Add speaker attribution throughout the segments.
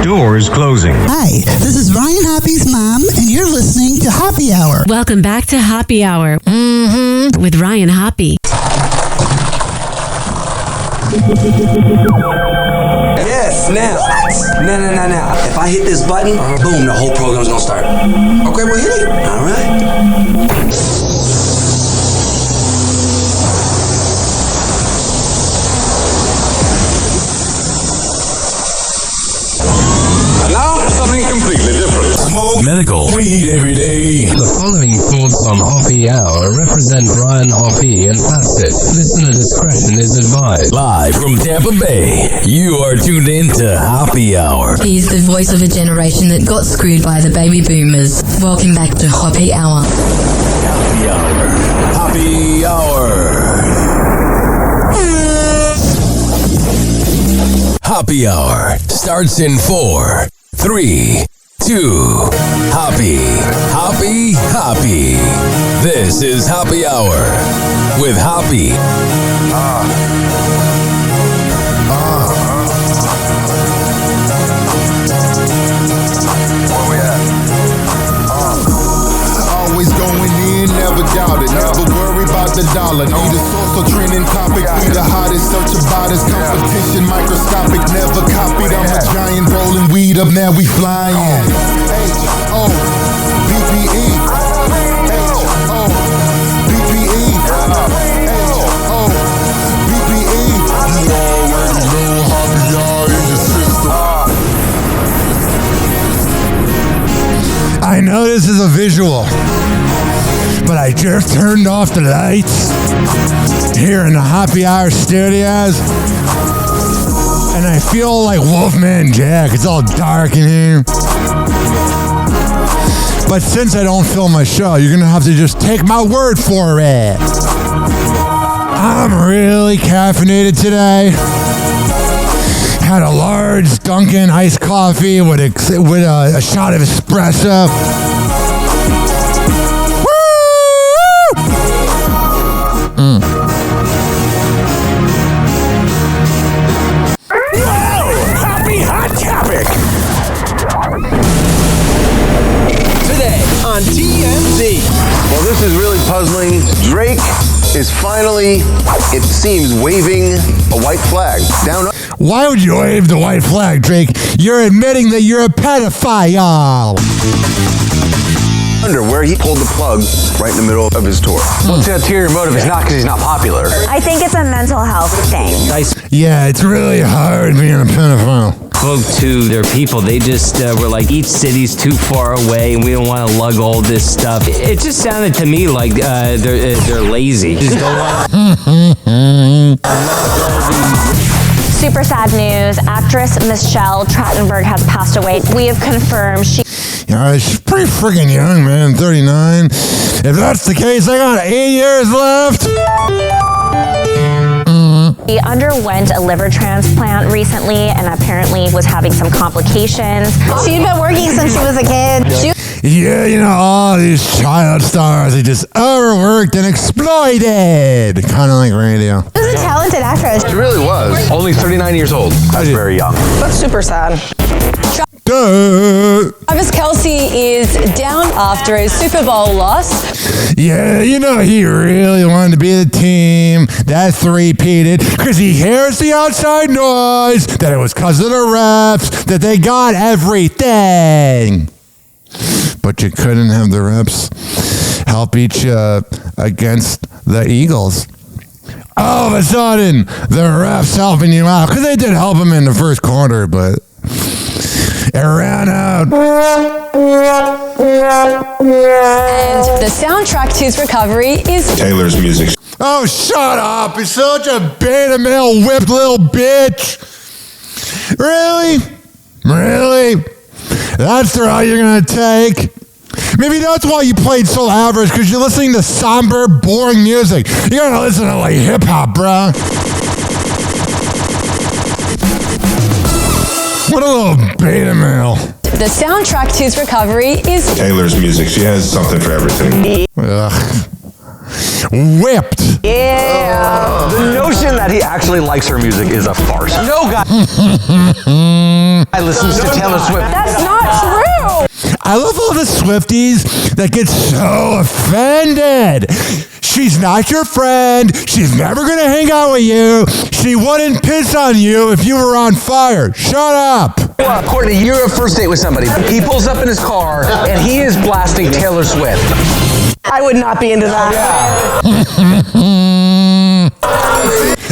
Speaker 1: Doors closing.
Speaker 2: Hi, this is Ryan Hoppy's mom, and you're listening to Happy Hour.
Speaker 3: Welcome back to Happy Hour with Ryan Hoppe.
Speaker 4: Yes, now. Now. If I hit this button, boom, the whole program's gonna start. Okay, well, hit it. All right.
Speaker 1: Something completely different.
Speaker 5: Smoke medical weed every day.
Speaker 6: The following thoughts on Happy Hour represent Ryan Hoppe and Tate. Listener discretion is advised.
Speaker 5: Live from Tampa Bay, you are tuned in to Happy Hour.
Speaker 7: He's the voice of a generation that got screwed by the baby boomers. Welcome back to Happy Hour.
Speaker 5: Happy Hour. Happy Hour. Happy Hour starts in 4, 3, 2. Happy. This is Happy Hour with Happy.
Speaker 8: Where we at? Always going in, never doubt it. Never worry about the dollar. Need a source or trending topic. Be the hottest, search about his competition. Microscopic, never copied. I'm a giant rolling weed up, now we flying. H-O-B-P-E. H-O-B-P-E. H-O-B-P-E. You already know Happy Hour in your system.
Speaker 9: I know this is a visual, but I just turned off the lights here in the Happy Hour studios, and I feel like Wolfman Jack. It's all dark in here. But since I don't film my show, you're going to have to just take my word for it. I'm really caffeinated today. Had a large Dunkin' iced coffee with a shot of espresso.
Speaker 5: Happy Hot Topic.
Speaker 10: Today on TMZ.
Speaker 11: Well, this is really puzzling. Drake is finally, it seems, waving a white flag down.
Speaker 9: Why would you wave the white flag, Drake? You're admitting that you're a pedophile.
Speaker 11: Under where he pulled the plug right in the middle of his tour.
Speaker 4: What's the ulterior motive? It's not because he's not popular.
Speaker 12: I think it's a mental health thing.
Speaker 9: Yeah, it's really hard being a pedophile.
Speaker 10: Spoke to their people. They just were like, each city's too far away and we don't want to lug all this stuff. It just sounded to me like they're lazy. Just don't want
Speaker 12: Super sad news. Actress Michelle Trachtenberg has passed away. We have confirmed she's
Speaker 9: pretty freaking young, man. 39. If that's the case, I got 8 years left.
Speaker 12: She underwent a liver transplant recently and apparently was having some complications. She'd been working since she was a kid.
Speaker 9: Yeah, you know, all these child stars, they just overworked and exploited. Kind of like radio.
Speaker 12: She was a talented actress.
Speaker 11: She really was. Only 39 years old. That's very young.
Speaker 13: That's super sad. Travis Kelce is down after a Super Bowl loss.
Speaker 9: Yeah, you know, he really wanted to be the team that three-peated because he hears the outside noise that it was because of the refs that they got everything. But you couldn't have the refs help each against the Eagles. All of a sudden, the refs helping you out because they did help him in the first quarter, but it ran out.
Speaker 13: And the soundtrack to his recovery is
Speaker 8: Taylor's music.
Speaker 9: Oh, shut up. You're such a beta male whipped little bitch. Really? That's the route you're going to take? Maybe that's why you played so average, because you're listening to somber, boring music. You got to listen to, like, hip-hop, bruh. What a little beta male.
Speaker 13: the soundtrack to his recovery is
Speaker 8: Taylor's music. She has something for everything.
Speaker 9: Whipped.
Speaker 4: Yeah. The notion that he actually likes her music is a farce. No guy
Speaker 11: I listen to Taylor Swift.
Speaker 13: That's not true.
Speaker 9: I love all the Swifties that get so offended. She's not your friend. She's never going to hang out with you. She wouldn't piss on you if you were on fire. Shut up.
Speaker 11: Kourtnei, you're a first date with somebody. He pulls up in his car and he is blasting Taylor Swift.
Speaker 13: I would not be into that.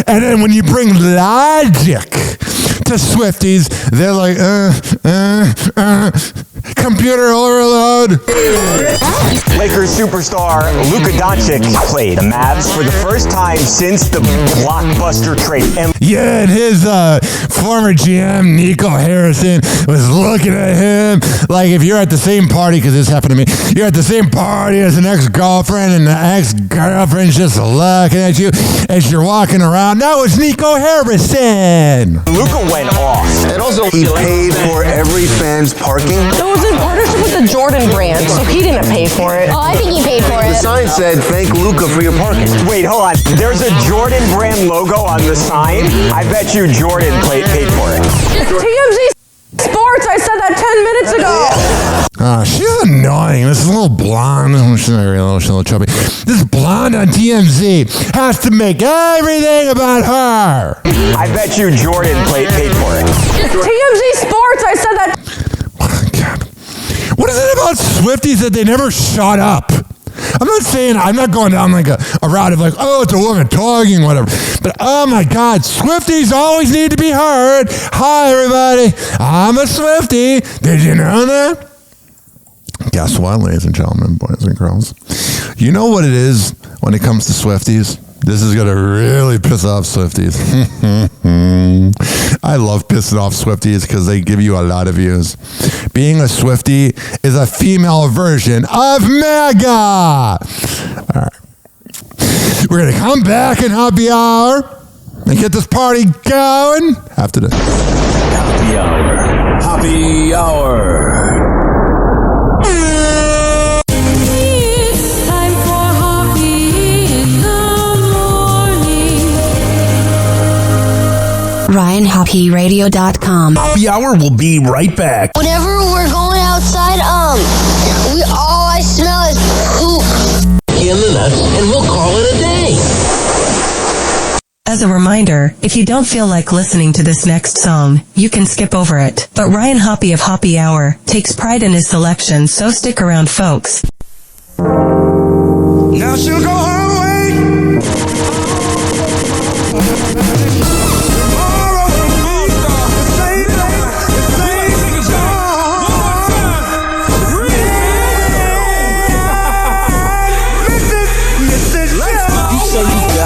Speaker 9: And then when you bring logic to Swifties, they're like, computer overload.
Speaker 14: Lakers superstar Luka Doncic played the Mavs for the first time since the blockbuster trade.
Speaker 9: Yeah, and his former GM, Nico Harrison, was looking at him like if you're at the same party, because this happened to me, you're at the same party as an ex-girlfriend, and the ex-girlfriend's just looking at you as you're walking around. That was Nico Harrison.
Speaker 14: Luka went off.
Speaker 11: And also, he paid for every fan's parking.
Speaker 13: It was in partnership with the Jordan brand, so he didn't pay for it.
Speaker 15: Oh, I think he paid for
Speaker 11: The
Speaker 15: it.
Speaker 11: sign said, thank Luka for your parking.
Speaker 14: Wait, hold on. There's a Jordan brand logo on the sign. I bet you Jordan paid for it.
Speaker 13: TMZ Sports, I said that 10 minutes ago.
Speaker 9: She's annoying. This little blonde, she's not really she's a little chubby. This blonde on TMZ has to make everything about her.
Speaker 14: I bet you Jordan paid for it.
Speaker 13: TMZ Sports, I said that.
Speaker 9: What is it about Swifties that they never shut up? I'm not saying, I'm not going down like a route of like, oh, it's a woman talking, whatever. But oh my God, Swifties always need to be heard. Hi, everybody. I'm a Swiftie. Did you know that? Guess what, ladies and gentlemen, boys and girls? You know what it is when it comes to Swifties? This is going to really piss off Swifties. I love pissing off Swifties because they give you a lot of views. Being a Swiftie is a female version of mega. All right. We're going to come back in happy hour and get this party going after this.
Speaker 5: Happy hour. Happy hour.
Speaker 7: RyanHoppyRadio.com.
Speaker 5: Happy hour will be right back.
Speaker 15: Whenever we're going outside, all I smell is poop.
Speaker 16: In the nuts, and we'll call it a day.
Speaker 17: As a reminder, if you don't feel like listening to this next song, you can skip over it. But Ryan Hoppe of Happy Hour takes pride in his selection, so stick around, folks.
Speaker 18: Now she'll go her way.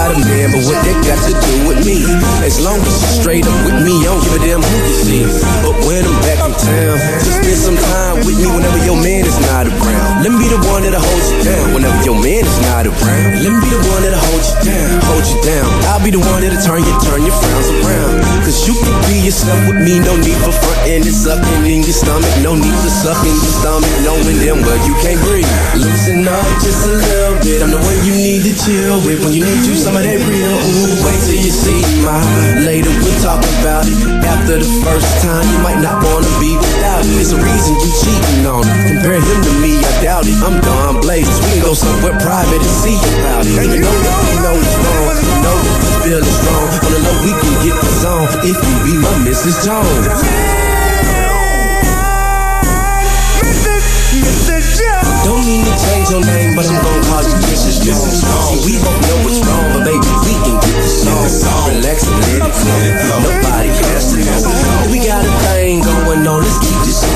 Speaker 19: Man, but what they got to do with me? As long as you're straight up with me, I don't give a damn who you see. But when I'm back in town, just spend some time with me whenever your man is not around. Let me be the one that'll hold you down whenever your man is not around. Let me be the one that'll hold you down. I'll be the one that'll turn your frowns around. Cause you can be yourself with me, no need for frontin'. It's sucking in your stomach, no need for sucking your stomach, knowing damn well you can't breathe. Loosen up just a little bit, I'm the one you need to chill with when you need to some of that real. Ooh, wait till you see mine. Later we'll talk about it. After the first time, you might not wanna be without it. It's a reason you cheating on it. Compare him to me, I doubt it. I'm done blazing. We can go somewhere private and see about it. Even though you know it's wrong, you know this feeling strong. On the low, we can get the zone if you be my Mrs. Jones. Don't mean to change your name, but I'm gon' call you Mrs. Jones. See, we both know it's wrong, but baby, we can get this song. Relax and let it flow. Nobody has to know. We got a thing going on, let's keep this on.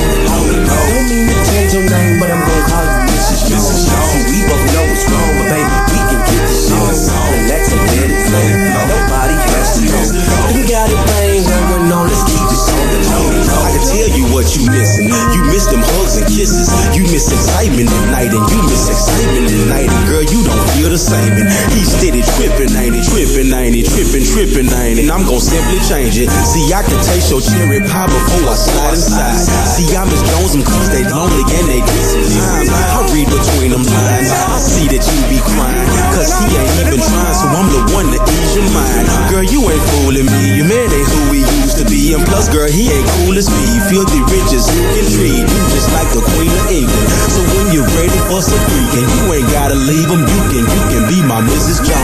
Speaker 19: Don't mean to change your name, but I'm gon' call you Mrs. Jones. See, we both know it's wrong, but baby, we can get this song. Relax and let it flow. Nobody has to know. We got a thing going on, let's keep this on the low. I can tell you what you missing. You miss them hugs and kisses. You miss excitement at night, and you miss excitement at night, and girl, you don't feel the same. And he's steady tripping, ain't he? Tripping, ain't he? Tripping, ain't he? And I'm gon' simply change it. See, I can taste your cherry pie before I slide inside. See, I Miss Jones them cause they lonely and they decent times. I read between them lines. I see that you be crying, cause he ain't even trying, so I'm the one to ease your mind. Girl, you ain't fooling me. Your man ain't who he used to be. And plus, girl, he ain't cool as me. Filthy rich as you can treat. You just like the Queen of England. So when you're ready for some freaking, you ain't gotta leave him. You can be my Mrs. Jones.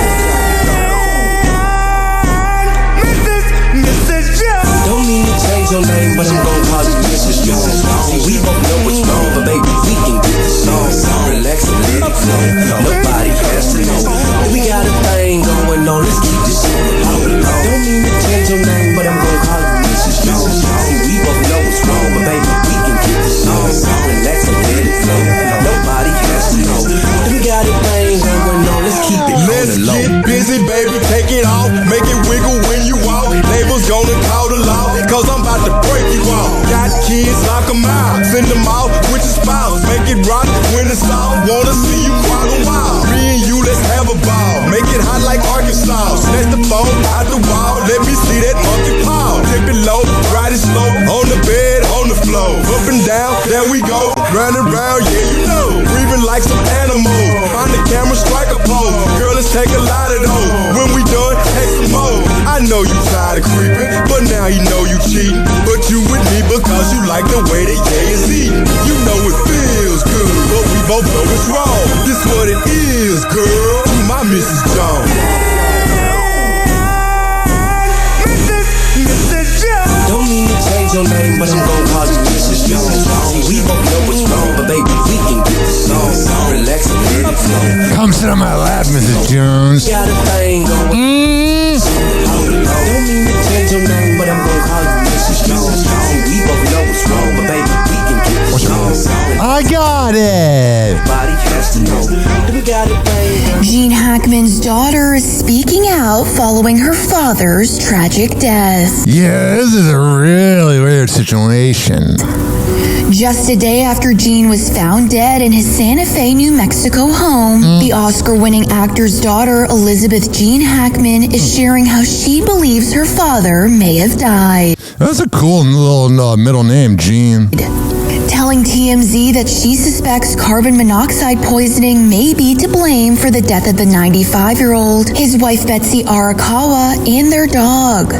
Speaker 19: Don't mean to change your name, but I'm gon' call you Mrs. Jones. See, we both know what's wrong, but baby, we can get this song. Relax and let it flow. Nobody has to know. We got a thing going on, let's keep this on the low. Don't mean to change your name, but I'm gon' call you Mrs. Jones. See, we both know what's wrong, but baby, we can get this song. Relax and let it flow. Nobody has to know. We got a thing going on, let's keep it on the low.
Speaker 18: Let's get busy, baby, take it off. Make it wiggle when you walk. Neighbors gonna call the law, cause I'm about to break you off. Got kids, lock them out. Send them out with your spouse. Make it rock when it's soft. Wanna see you cry a while. Me and you, let's have a ball. Make it hot like Arkansas. Snatch the phone out the wall. Let me see that monkey paw. Tip it low, ride it slow. On the bed, on the floor. Up and down, there we go. Round and round, yeah, you know. Breathing like some animal. Find the camera, strike a pose. Girl, let's take a lot of those. When we done, take some more. I know you tired of creeping, but now you know you cheating. But you with me because you like the way that yeah is eating. You know it feels good, but we both know it's wrong. This what it is, girl. You my Mrs. Jones.
Speaker 19: Don't mean to change your name, but I'm gon' call you Mrs. Jones. See, we both know what's wrong, but baby, we can get this song. Relax and let it flow.
Speaker 9: Come sit on my lap, Mrs. Jones.
Speaker 19: Got a thing going. Don't mean to change your name, but I'm gon' call you Mrs. Jones. See, we both know what's wrong, but baby, we can get this song.
Speaker 9: I got it.
Speaker 19: Everybody has to know. We got a thing.
Speaker 7: Gene Hackman's daughter is speaking out following her father's tragic death.
Speaker 9: Yeah, this is a really weird situation.
Speaker 7: Just a day after Gene was found dead in his Santa Fe, New Mexico home, the Oscar-winning actor's daughter, Elizabeth Jean Hackman, is sharing how she believes her father may have died.
Speaker 9: That's a cool little middle name, Gene.
Speaker 7: Telling TMZ that she suspects carbon monoxide poisoning may be to blame for the death of the 95-year-old, his wife Betsy Arakawa, and their dog.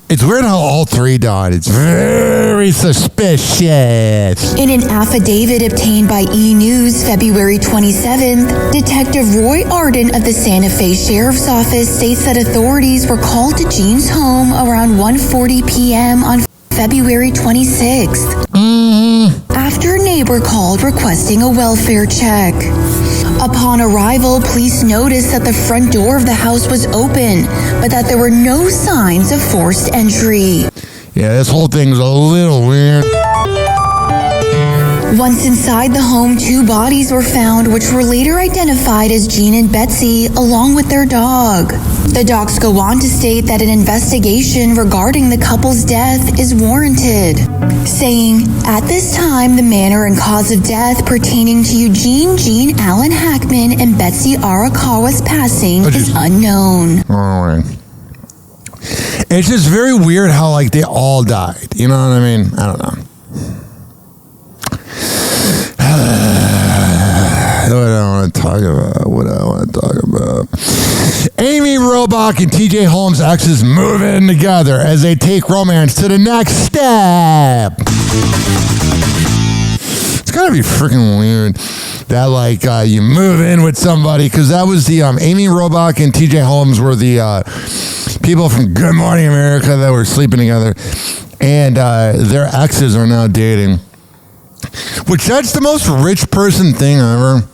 Speaker 9: It's weird how all three died. It's very suspicious.
Speaker 7: In an affidavit obtained by E! News February 27th, Detective Roy Arden of the Santa Fe Sheriff's Office states that authorities were called to Gene's home around 1:40 p.m. on February 26th. After a neighbor called requesting a welfare check. Upon arrival, police noticed that the front door of the house was open, but that there were no signs of forced entry.
Speaker 9: Yeah, this whole thing's a little weird.
Speaker 7: Once inside the home, 2 bodies were found, which were later identified as Gene and Betsy, along with their dog. The docs go on to state that an investigation regarding the couple's death is warranted, saying, at this time, the manner and cause of death pertaining to Eugene Gene Allen Hackman and Betsy Arakawa's passing is unknown.
Speaker 9: All right. It's just very weird how, like, they all died. You know what I mean? I don't know. What I want to talk about. Amy Robach and TJ Holmes' exes move in together as they take romance to the next step. It's gotta be freaking weird that, like, you move in with somebody, because that was the Amy Robach and TJ Holmes were the people from Good Morning America that were sleeping together, and their exes are now dating. Which, that's the most rich person thing ever.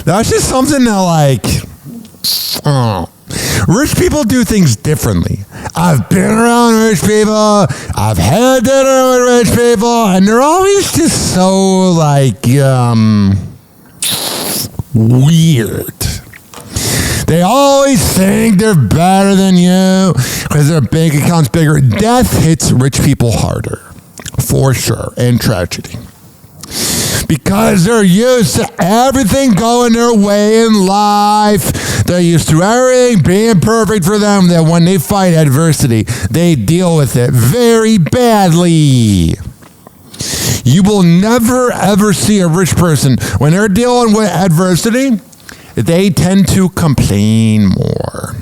Speaker 9: That's just something that, like, rich people do things differently. I've been around rich people. I've had dinner with rich people, and they're always just so, like, weird. They always think they're better than you because their bank account's bigger. Death hits rich people harder, for sure, and tragedy. because they're used to everything going their way in life. They're used to everything being perfect for them, that when they fight adversity, they deal with it very badly. You will never, ever see a rich person, when they're dealing with adversity, they tend to complain more.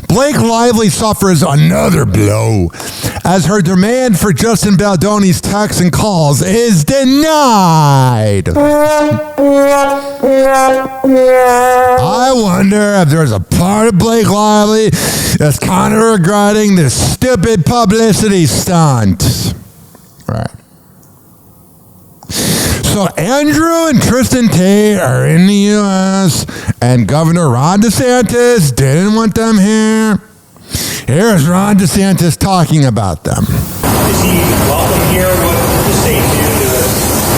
Speaker 9: Blake Lively suffers another blow as her demand for Justin Baldoni's texts and calls is denied. I wonder if there's a part of Blake Lively that's kind of regretting this stupid publicity stunt. Right. So Andrew and Tristan Tate are in the U.S. and Governor Ron DeSantis didn't want them here. Here's Ron DeSantis talking about them.
Speaker 20: Is he welcome here? What did the state do to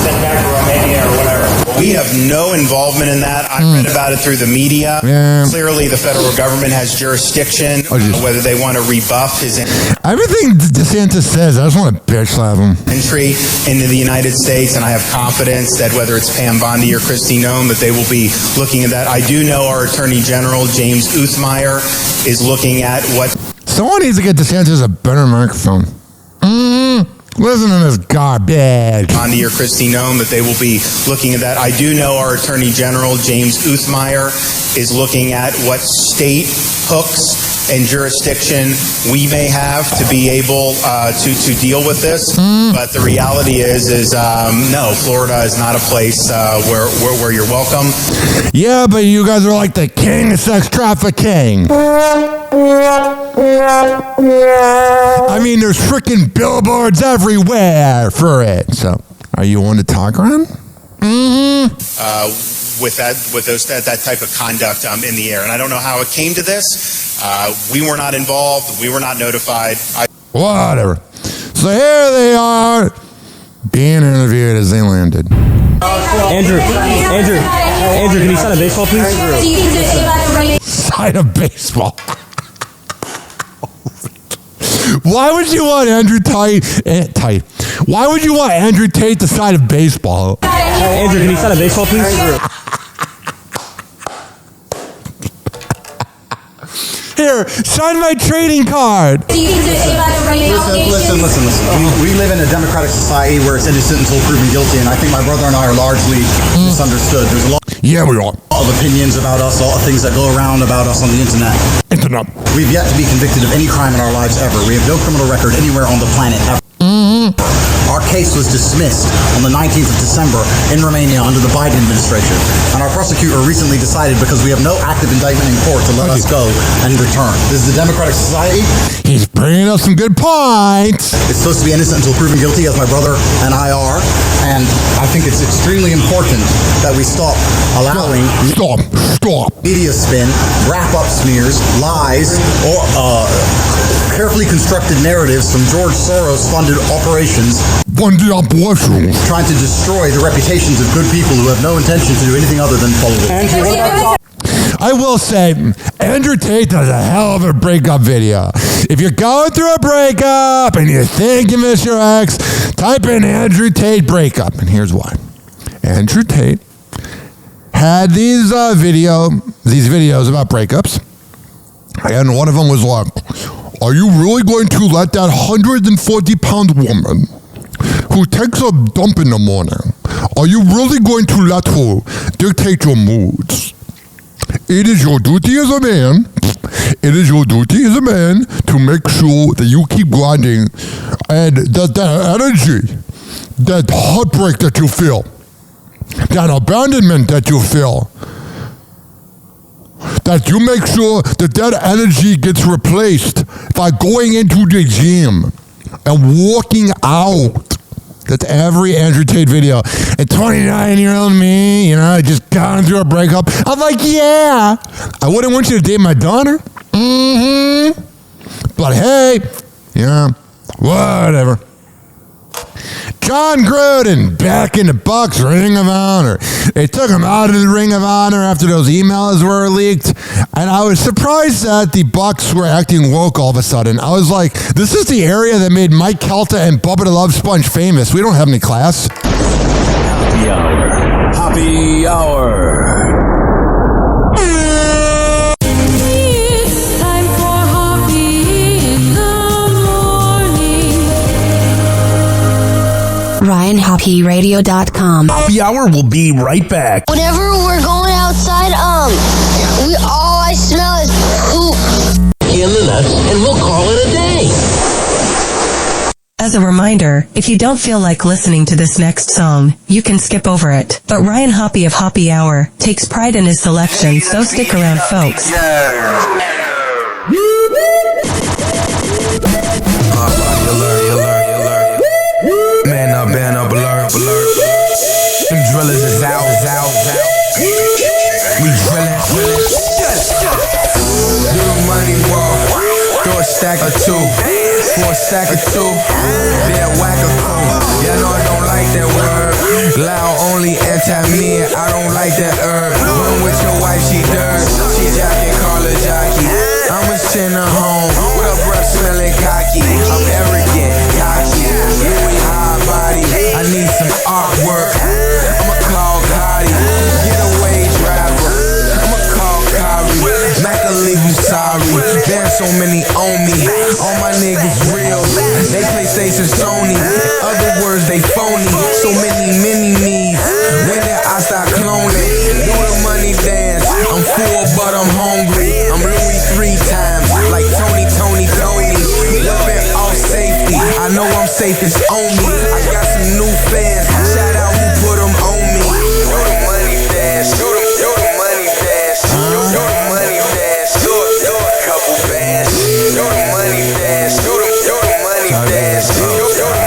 Speaker 20: send back to Romania or whatever? We have no involvement in that. I read about it through the media.
Speaker 9: Yeah.
Speaker 20: Clearly, the federal government has jurisdiction, whether they want to rebuff his
Speaker 9: Everything DeSantis says, I just want to bitch slap him.
Speaker 20: entry into the United States, and I have confidence that whether it's Pam Bondi or Kristi Noem, that they will be looking at that. I do know our Attorney General, James Uthmeyer, is looking at what...
Speaker 9: Someone needs to get DeSantis a better microphone. Listen to this garbage.
Speaker 20: Bondi or Kristi Noem, that they will be looking at that. I do know our Attorney General, James Uthmeyer, is looking at what state hooks and jurisdiction we may have to be able to deal with this. But the reality is no, Florida is not a place where you're welcome.
Speaker 9: Yeah, but you guys are like the king of sex trafficking. I mean, there's freaking billboards everywhere for it. So, are you on to talk, Ron?
Speaker 20: With that type of conduct in the air, and I don't know how it came to this. We were not involved. We were not notified.
Speaker 9: Whatever. So here they are, being interviewed as they landed.
Speaker 21: Andrew, can you sign a baseball, please?
Speaker 9: Sign a baseball. Why would you want Andrew Tate? Why would you want Andrew Tate to sign a baseball?
Speaker 21: Andrew, can you sign a baseball, please?
Speaker 9: Here, sign my trading card.
Speaker 22: Listen. We live in a democratic society where it's innocent until proven guilty, and I think my brother and I are largely misunderstood. There's a lot of opinions about us, a lot of things that go around about us on the internet. We've yet to be convicted of any crime in our lives ever. We have no criminal record anywhere on the planet ever. Our case was dismissed on the 19th of December in Romania under the Biden administration. And our prosecutor recently decided, because we have no active indictment in court, to let us go and return. This is a democratic society.
Speaker 9: He's bringing up some good points.
Speaker 22: It's supposed to be innocent until proven guilty, as my brother and I are. And I think it's extremely important that we stop allowing media spin, wrap-up smears, lies, or carefully constructed narratives from George Soros-funded operations trying to destroy the reputations of good people who have no intention to do anything other than follow it.
Speaker 9: I will say, Andrew Tate does a hell of a breakup video. If you're going through a breakup and you think you miss your ex, type in Andrew Tate breakup. And here's why. Andrew Tate had these videos about breakups. And one of them was like, are you really going to let that 140-pound woman who takes a dump in the morning, are you really going to let her dictate your moods? It is your duty as a man, to make sure that you keep grinding and that energy, that heartbreak that you feel, that abandonment that you feel, that you make sure that energy gets replaced by going into the gym and walking out. That's every Andrew Tate video. And 29-year-old me, just gone through a breakup. I'm like, yeah, I wouldn't want you to date my daughter. But hey, whatever. John Gruden back in the Bucks Ring of Honor. They took him out of the Ring of Honor after those emails were leaked, and I was surprised that the Bucks were acting woke all of a sudden. I was like, this is the area that made Mike Kelta and Bubba the Love Sponge famous. We don't have any class.
Speaker 5: Happy Hour. Happy Hour.
Speaker 2: It's time for Hoppe in the morning.
Speaker 3: RyanHoppeRadio.com.
Speaker 5: Happy Hour will be right back.
Speaker 15: Whenever we're going outside, all I smell is poop.
Speaker 16: In the nuts, and we'll call it a day.
Speaker 17: As a reminder, if you don't feel like listening to this next song, you can skip over it. But Ryan Hoppe of Hoppe Hour takes pride in his selection, so stick around, folks.
Speaker 18: Man up, alert. Them drillers is out. We drillin'. Do the money walk. Throw a stack or two. For a stack or two. Be a whacker cool. Yeah, no, I don't like that word. Loud only anti-me. I don't like that herb. When with your wife, she dirt. She jockey, call her jockey. I'ma send her home with her breath smelling cocky. I'm arrogant, cocky. Louis high body. I need some artwork. I'm a Cloud Cotty. Getaway driver. I'm a call Kyrie. Mac will leave you sorry. There's so many on me. All my niggas real. They PlayStation Sony. In other words, they phony. So many me's. When did I start cloning? Do the money dance. I'm full, but I'm hungry. I'm Louis 3 times. Like Tony. Living off safety. I know I'm safe, it's on me. I got some new fans. Shout out who put them on me. Do the money dance. Do the money dance. Do the money dance. Do a couple bands. Do the money dance. Do the money dance. Do the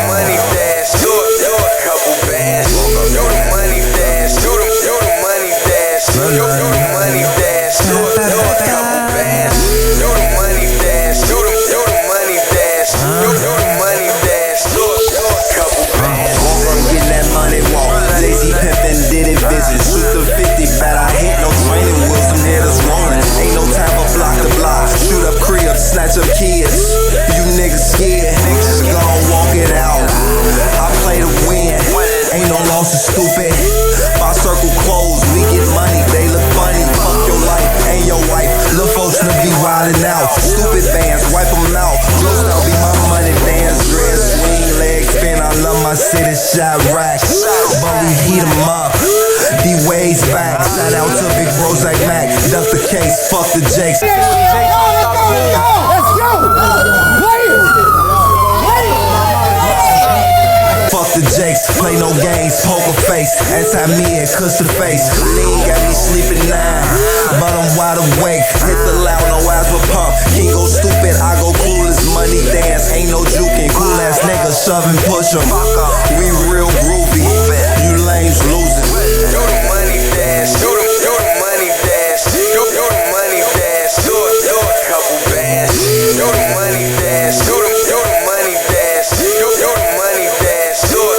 Speaker 18: money dance. Do a couple bands. Do the money dance. Do the money dance. Do the money dance. Do a couple bands. Do the money dance. Do the money dance. Do the money dance. Do a couple bands. I'm getting that money walk. Lazy pimpin' did it visit. Shoot the 50, bet I hit no training wheels. Some hitters rolling. Ain't no time for block to block. Shoot up cribs, snatch up kids. You niggas scared. Niggas gon' walk it out. I play to win. Ain't no losses, stupid. My circle closed. We get money. They look funny. Fuck your life and your wife. Lil' folks to be wildin' out. Stupid bands, wipe them out. Close now be my money dance. Dress, swing, leg spin. I love my city shot racks. But we heat them up. D-Ways back. Shout out to Big Bros like Mac. Duck the case. Fuck the Jakes.
Speaker 2: Let's go!
Speaker 18: Fuck the Jakes, play no games, poker face, anti-me and cuss the face. Lean got me sleeping now, but I'm wide awake. Hit the loud, no eyes but pump. Can't go stupid, I go cool as money dance. Ain't no juking, cool ass niggas shove and push 'em. We real groovy, you lames losing. Do the money dance, do the money dance, do the money dance, do a couple bands. Do the money dance, do the money dance, do the money dance, do a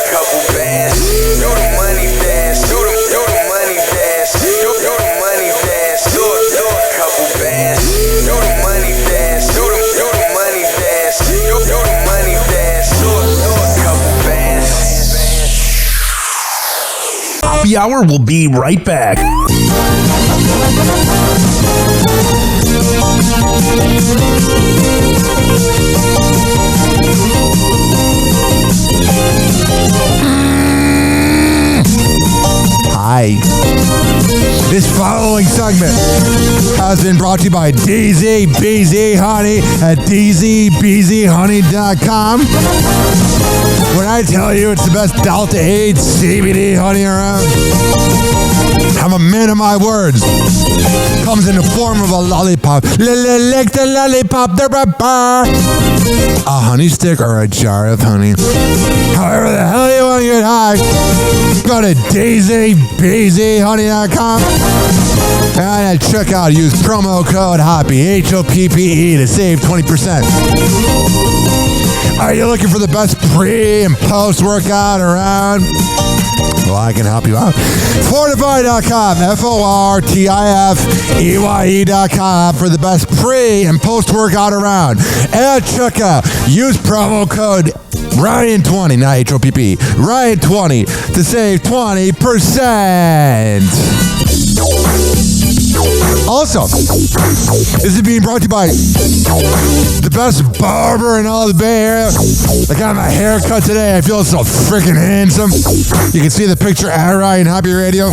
Speaker 18: couple bands. Do the money dance, do the money dance, do the money dance, do a couple bands. Do the money dance, do the money dance, do the money dance, do a couple bands.
Speaker 5: Happy Hour will be right back.
Speaker 9: Hi. This following segment has been brought to you by DZBZ Honey at DZBZHoney.com. When I tell you it's the best Delta 8 CBD honey around, I'm a man of my words. Comes in the form of a lollipop. Lick the lollipop. A honey stick or a jar of honey. However the hell you want to get high, go to DZBZHoney.com and check out. Use promo code Hoppe, HOPPE, to save 20%. Are you looking for the best pre and post workout around? Well, I can help you out. Fortify.com, FORTIFEYE.com for the best pre and post workout around. And check out. Use promo code Ryan20, not H-O-P-P. Ryan20 to save 20%. Also, this is being brought to you by the best barber in all the Bay Area. I got my hair cut today. I feel so freaking handsome. You can see the picture at Ryan Happy Radio.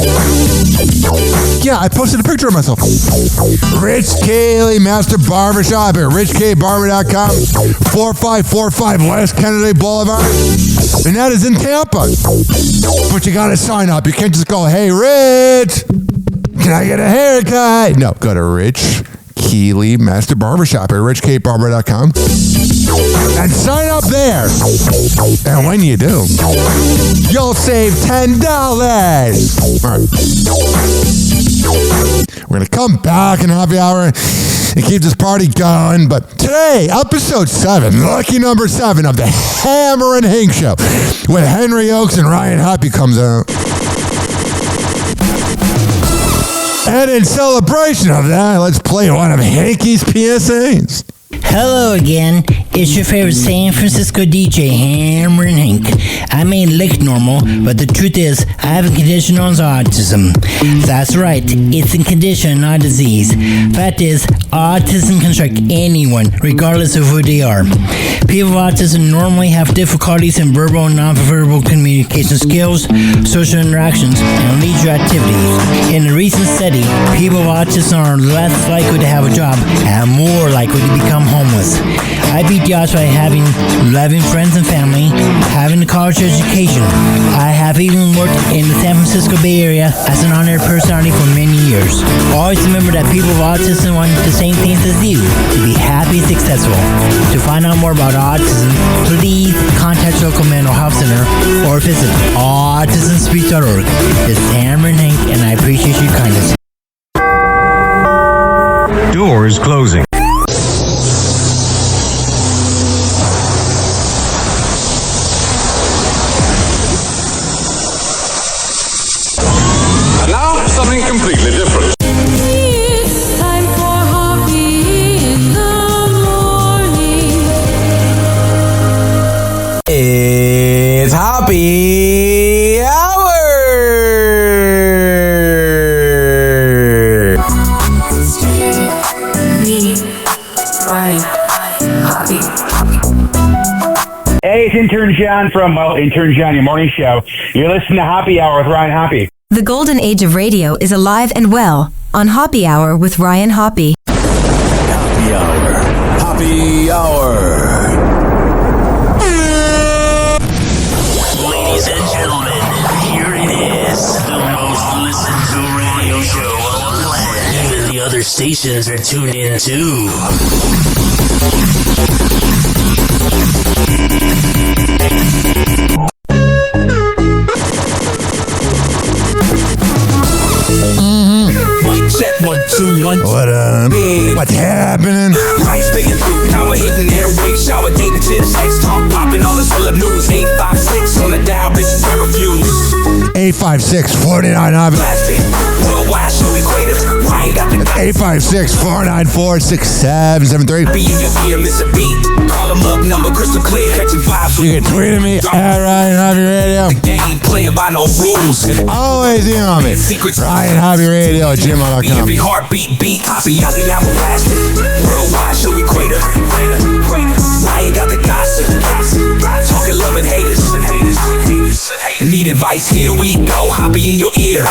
Speaker 9: Yeah, I posted a picture of myself. Rich Cayley Master Barbershop at richkbarber.com, 4545 West Kennedy Boulevard. And that is in Tampa. But you got to sign up. You can't just go, hey, Rich, can I get a haircut? No, go to Rich Keeley Master Barbershop at richkbarber.com and sign up there. And when you do, you'll save $10. All right. We're going to come back in happy hour and keep this party going. But today, episode 7, lucky number 7 of the Hammer and Hank Show with Henry Oakes and Ryan Happy comes out. And in celebration of that, let's play one of Hanky's PSAs.
Speaker 1: Hello again, it's your favorite San Francisco DJ, Hammer and Hank. I may look normal, but the truth is, I have a condition known as autism. That's right, it's a condition, not a disease. Fact is, autism can strike anyone, regardless of who they are. People with autism normally have difficulties in verbal and non-verbal communication skills, social interactions, and leisure activities. In a recent study, people with autism are less likely to have a job and more likely to become homeless. I beat the odds by having loving friends and family, having a college education. I have even worked in the San Francisco Bay Area as an honored personality for many years. Always remember that people with autism want the same things as you, to be happy and successful. To find out more about autism, please contact your local mental health center or visit autismspeech.org. This is Hammer and Hank, and I appreciate your kindness.
Speaker 14: Doors closing.
Speaker 2: And now, something completely different. It's time for Hoppe in the morning.
Speaker 4: It's Hoppe Hour!
Speaker 6: Hey, it's Intern John from, Intern John, your morning show. You're listening to Happy Hour with Ryan Hoppe.
Speaker 23: The golden age of radio is alive and well on Happy Hour with Ryan Hoppe.
Speaker 5: Happy Hour. Happy Hour. Ladies and gentlemen, here it is. The most listened to radio show on the land. Even the other stations are tuned in too.
Speaker 2: Check 1, 2, 1.
Speaker 9: What up? What's happening?
Speaker 2: Price paying through, now we're hitting airwaves, shower dating to the sex talk, popping all the celeb news. 856 on the dial, bitches I refuse.
Speaker 9: 856-49.
Speaker 2: Worldwide show equators.
Speaker 9: 856-494-6773.
Speaker 2: Be in your ear, miss a beat. Call them up, number crystal clear, catching vibes.
Speaker 9: You can tweet at me at Ryan Happy Radio.
Speaker 2: The game playing by no rules.
Speaker 9: Always email me. Ryan Happy Radio at gmail.com.
Speaker 2: Every heartbeat beat, Hoppe out the album blasted. Worldwide show equator. Ryan got the gossip. Talking love and haters. Need advice, here we go. Hoppe in your ear.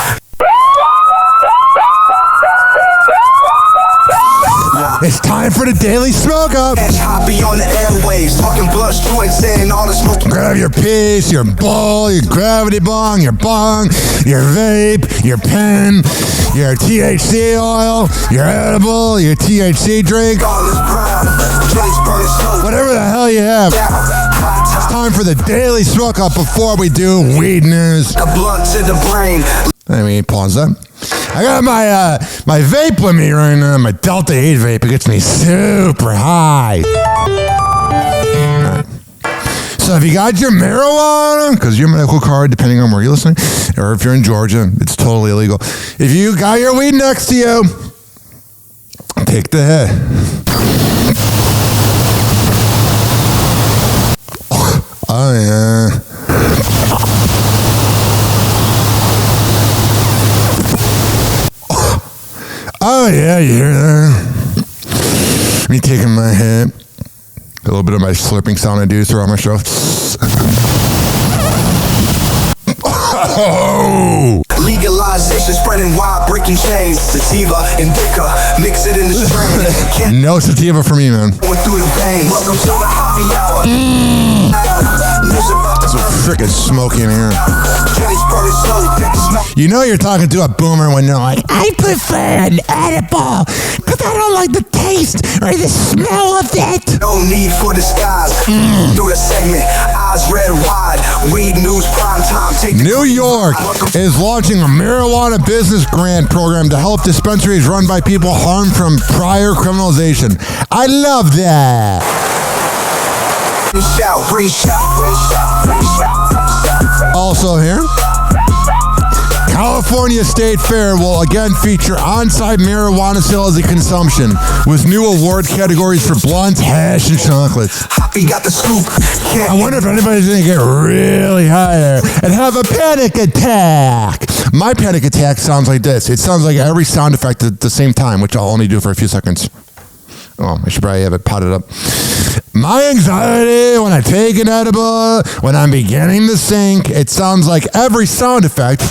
Speaker 9: It's time for the Daily Smoke Up.
Speaker 2: Hoppe on the airwaves, talking blunt joints, saying all the smoke.
Speaker 9: Grab your piece, your bowl, your gravity bong, your vape, your pen, your THC oil, your edible, your THC drink. Whatever the hell you have. It's time for the Daily Smoke Up before we do weed news.
Speaker 2: A blunt to the brain.
Speaker 9: Let me pause that. I got my vape with me right now, my Delta 8 vape. It gets me super high. Right. So if you got your marijuana, because your medical card, depending on where you're listening, or if you're in Georgia, it's totally illegal. If you got your weed next to you, take the hit. Oh, yeah. Oh, yeah, you hear that? Me taking my hit. A little bit of my slurping sound I do throughout my show. Oh!
Speaker 2: Legalization spreading wide, breaking chains. Sativa, indica, mix it in the strain.
Speaker 9: No sativa for me, man.
Speaker 2: Going through the veins. Welcome to the happy hour.
Speaker 9: It's freaking smoky in here. You know you're talking to a boomer when you're like, I prefer an edible because I don't like the taste or the smell of it.
Speaker 2: No need for disguise. Through the segment, eyes red wide. Weed news prime time.
Speaker 9: New York is launching a marijuana business grant program to help dispensaries run by people harmed from prior criminalization. I love that. Also here, California State Fair will again feature on-site marijuana sales and consumption with new award categories for blunts, hash, and chocolates.
Speaker 2: Hoppe got the scoop.
Speaker 9: I wonder if anybody's going to get really high there and have a panic attack. My panic attack sounds like this. It sounds like every sound effect at the same time, which I'll only do for a few seconds. Oh, I should probably have it potted up. My anxiety when I take an edible, when I'm beginning to sink, it sounds like every sound effect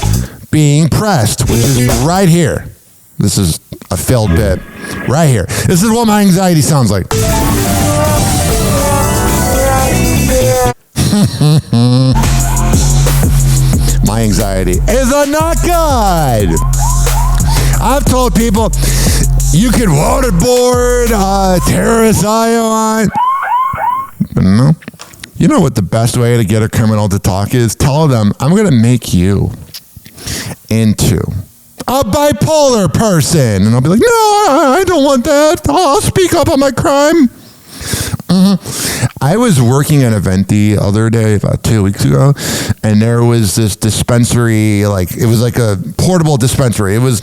Speaker 9: being pressed, which is right here. This is a failed bit. Right here. This is what my anxiety sounds like. My anxiety is not good. I've told people you can waterboard terrorist IOI. But no. You know what the best way to get a criminal to talk is? Tell them, I'm going to make you into a bipolar person. And I'll be like, no, I don't want that. I'll speak up on my crime. I was working at a event the other day, about 2 weeks ago, and there was this dispensary, like, it was like a portable dispensary. It was,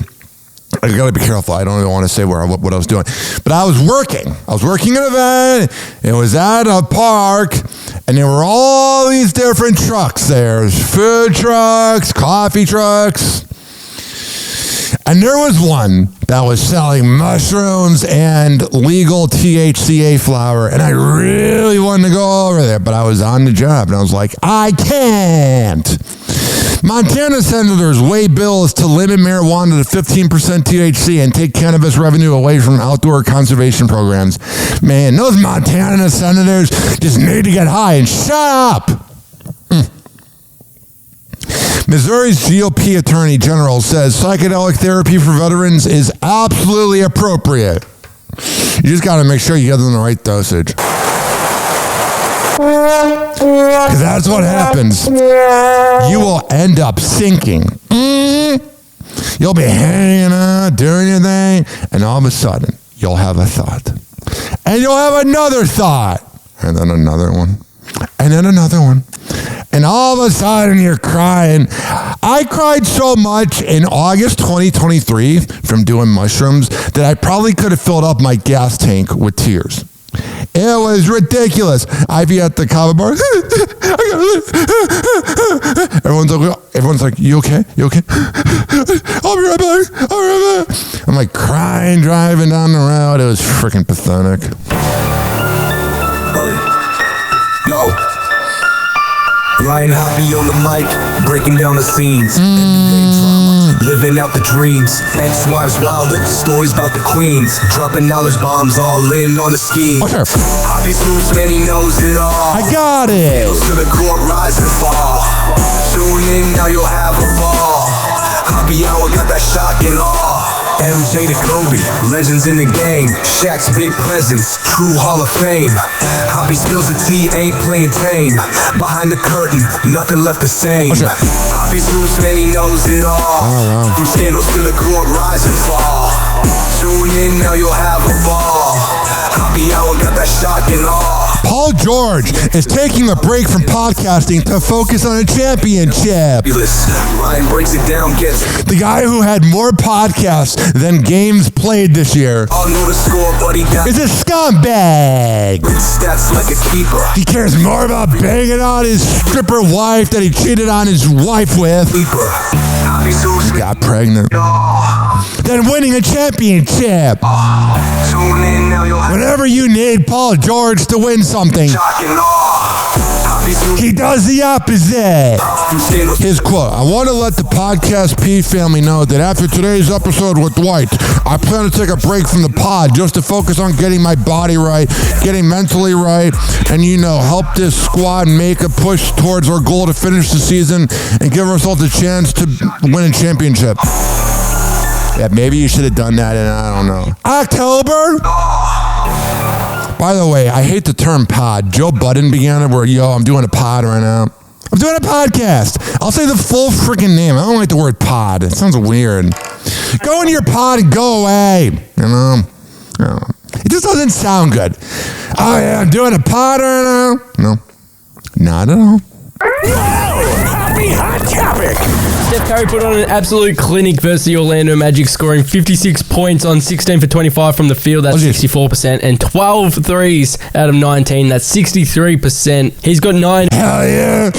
Speaker 9: I gotta be careful. I don't even want to say what I was doing. But I was working at an event. It was at a park, and there were all these different trucks there. Food trucks, coffee trucks. And there was one that was selling mushrooms and legal THCA flower, and I really wanted to go over there, but I was on the job, and I was like, I can't. Montana senators weigh bills to limit marijuana to 15% THC and take cannabis revenue away from outdoor conservation programs. Man, those Montana senators just need to get high and shut up. Missouri's GOP Attorney General says psychedelic therapy for veterans is absolutely appropriate. You just got to make sure you get them the right dosage. Because that's what happens. You will end up sinking. You'll be hanging out, doing your thing, and all of a sudden, you'll have a thought. And you'll have another thought. And then another one. And then another one. And all of a sudden, you're crying. I cried so much in August 2023 from doing mushrooms that I probably could have filled up my gas tank with tears. It was ridiculous. I'd be at the kava bar. Everyone's like, you okay? You okay? I'll be right back. I'm like crying, driving down the road. It was freaking pathetic.
Speaker 2: Yo. Ryan Hoppe on the mic, breaking down the scenes. Everyday drama, living out the dreams. Ex-wives wilder, stories about the queens. Dropping knowledge bombs, all in on the scheme. Hoppe's moves, man, he knows it all.
Speaker 9: I got it.
Speaker 2: Tales to the court, rise and fall. Tune in, now you'll have a ball. Hoppe Hour got that shock and awe. MJ to Kobe, legends in the game. Shaq's big presence, true Hall of Fame. Hoppe spills the tea, ain't playing tame. Behind the curtain, nothing left the same. Hoppe's roots, man, he knows it all. From scandals to the court, rise and fall. Tune in, now you'll have a ball. Hoppe Hour got that shock and awe.
Speaker 9: Paul George is taking a break from podcasting to focus on a championship.
Speaker 2: Ryan breaks it down, gets
Speaker 9: The guy who had more podcasts than games played this year
Speaker 2: all know the score, buddy.
Speaker 9: is a scumbag.
Speaker 2: Stats like a keeper.
Speaker 9: He cares more about banging on his stripper wife that he cheated on his wife with. He got pregnant. Than winning a championship. Whenever you need Paul George to win something, he does the opposite. His quote: I want to let the Podcast P family know that after today's episode with Dwight, I plan to take a break from the pod just to focus on getting my body right, getting mentally right, and, help this squad make a push towards our goal to finish the season and give ourselves a chance to win a championship. Yeah, maybe you should have done that in, I don't know, October? By the way, I hate the term pod. Joe Budden began it where, I'm doing a pod right now. I'm doing a podcast. I'll say the full freaking name. I don't like the word pod. It sounds weird. Go into your pod and go away. It just doesn't sound good. Oh, yeah, I'm doing a pod right now. No, not at all.
Speaker 2: Happy hot topic.
Speaker 21: Steph Curry put on an absolute clinic versus the Orlando Magic, scoring 56 points on 16 for 25 from the field. That's 64%. And 12 threes out of 19. That's 63%. He's got 9.
Speaker 9: Hell yeah.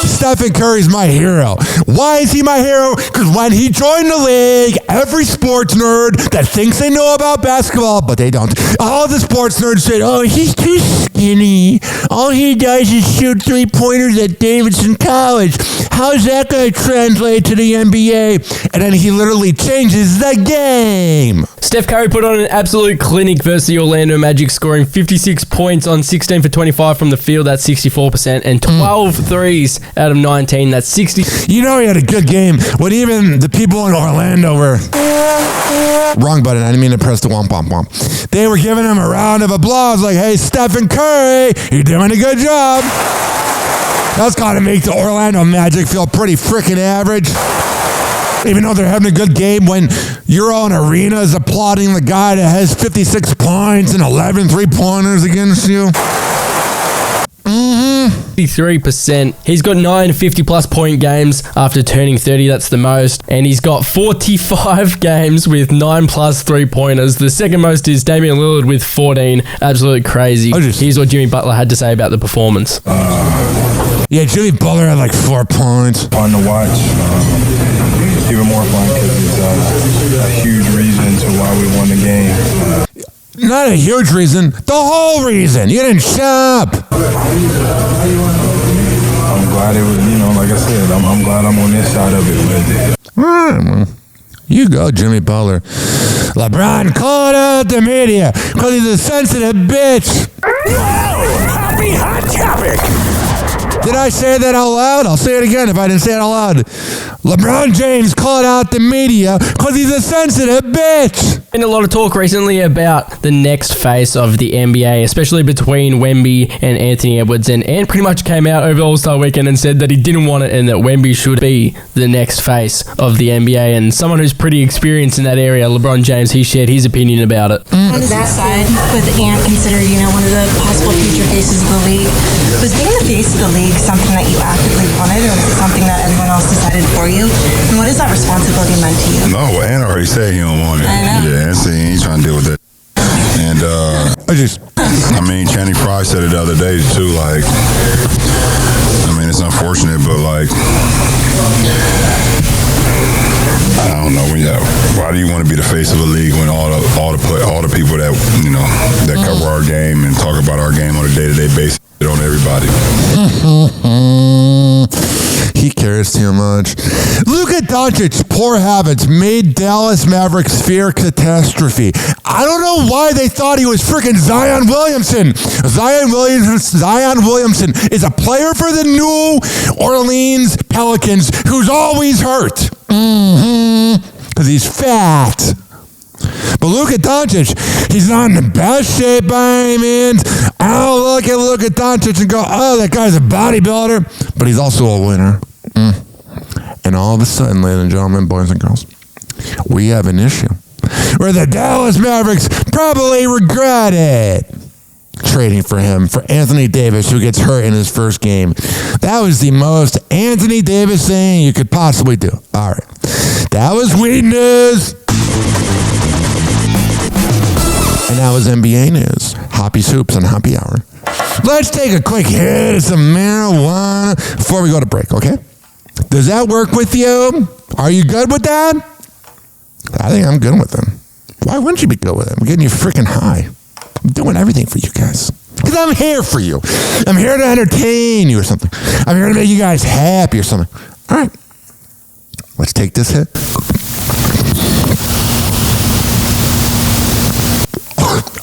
Speaker 9: Stephen Curry's my hero. Why is he my hero? Because when he joined the league, every sports nerd that thinks they know about basketball, but they don't, all the sports nerds said, oh, he's too skinny. All he does is shoot 3-pointers at Davidson College. How's that going to translate to the NBA? And then he literally changes the game.
Speaker 21: Steph Curry put on an absolute clinic versus the Orlando Magic, scoring 56 points on 16 for 25 from the field. That's 64%. And 12 threes out of 19. That's 60.
Speaker 9: He had a good game when even the people in Orlando were... Wrong button. I didn't mean to press the womp womp womp. They were giving him a round of applause like, hey, Stephen Curry, you're doing a good job. That's got to make the Orlando Magic feel pretty freaking average. Even though they're having a good game when your own arena is applauding the guy that has 56 points and 11 3-pointers against you.
Speaker 21: 53%. He's got 9 50-plus point games after turning 30. That's the most. And he's got 45 games with 9-plus 3-pointers. The second most is Damian Lillard with 14. Absolutely crazy. Here's what Jimmy Butler had to say about the performance.
Speaker 9: Yeah, Jimmy Butler had like 4 points.
Speaker 8: Fun to watch. Even more fun because it's a huge reason to why we won the game.
Speaker 9: Not a huge reason, the whole reason. You didn't shop.
Speaker 8: I'm glad it was, like I said, I'm glad I'm on this side of it.
Speaker 9: All right, well, you go, Jimmy Butler. LeBron called out the media because he's a sensitive bitch.
Speaker 2: Happy hot topic.
Speaker 9: Did I say that out loud? I'll say it again if I didn't say it out loud. LeBron James called out the media because he's a sensitive bitch.
Speaker 21: Been a lot of talk recently about the next face of the NBA, especially between Wemby and Anthony Edwards. And Ant pretty much came out over All-Star Weekend and said that he didn't want it and that Wemby should be the next face of the NBA. And someone who's pretty experienced in that area, LeBron James, he shared his opinion about it.
Speaker 10: On that side, with Ant considered, one of the possible future faces of the league, was being the face of the league something that you actively wanted, or was it something that everyone else decided for you? And what has that responsibility meant to you?
Speaker 8: No, Ant already said he don't want it.
Speaker 10: I know.
Speaker 8: Yeah, Ant said he ain't trying to deal with that. And, Channing Frye said it the other day, too, it's unfortunate, but, I don't know. Why do you want to be the face of a league when all the people that that cover our game and talk about our game on a day-to-day basis on everybody?
Speaker 9: He cares too much. Luka Doncic's poor habits made Dallas Mavericks fear catastrophe. I don't know why they thought he was freaking Zion Williamson. Zion Williamson is a player for the New Orleans Pelicans who's always hurt. Because he's fat. But Luka Doncic, he's not in the best shape by any means. I don't look at Luka Doncic and go, oh, that guy's a bodybuilder. But he's also a winner. And all of a sudden, ladies and gentlemen, boys and girls, we have an issue. where the Dallas Mavericks probably regret it. Trading for him for Anthony Davis, who gets hurt in his first game. That was the most Anthony Davis thing you could possibly do. All right. That was weed news. And that was NBA news. Hoppy's Hoops on Happy Hour. Let's take a quick hit of some marijuana before we go to break, okay? Does that work with you? Are you good with that? I think I'm good with them. Why wouldn't you be good with it? I'm getting you freaking high. I'm doing everything for you guys. Because I'm here for you. I'm here to entertain you or something. I'm here to make you guys happy or something. All right. Let's take this hit.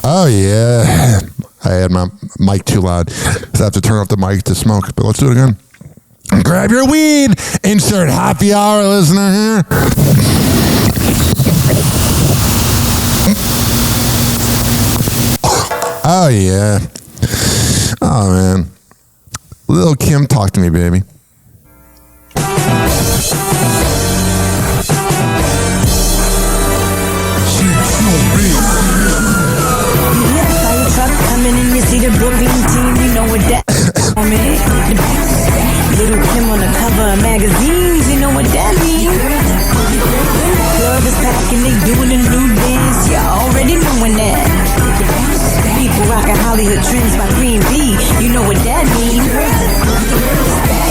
Speaker 9: Oh, yeah. I had my mic too loud. So I have to turn off the mic to smoke. But let's do it again. Grab your weed. Insert happy hour listener here. Oh, yeah. Oh, man. Little Kim, talk to me, baby.
Speaker 11: Coming in, you see the Brooklyn team, you know what that I mean. Little Kim on the cover of magazines, you know what that means. Club is packing, they doing a new dance, you already knowing that. People rockin' Hollywood trends by Green B, you know what that means.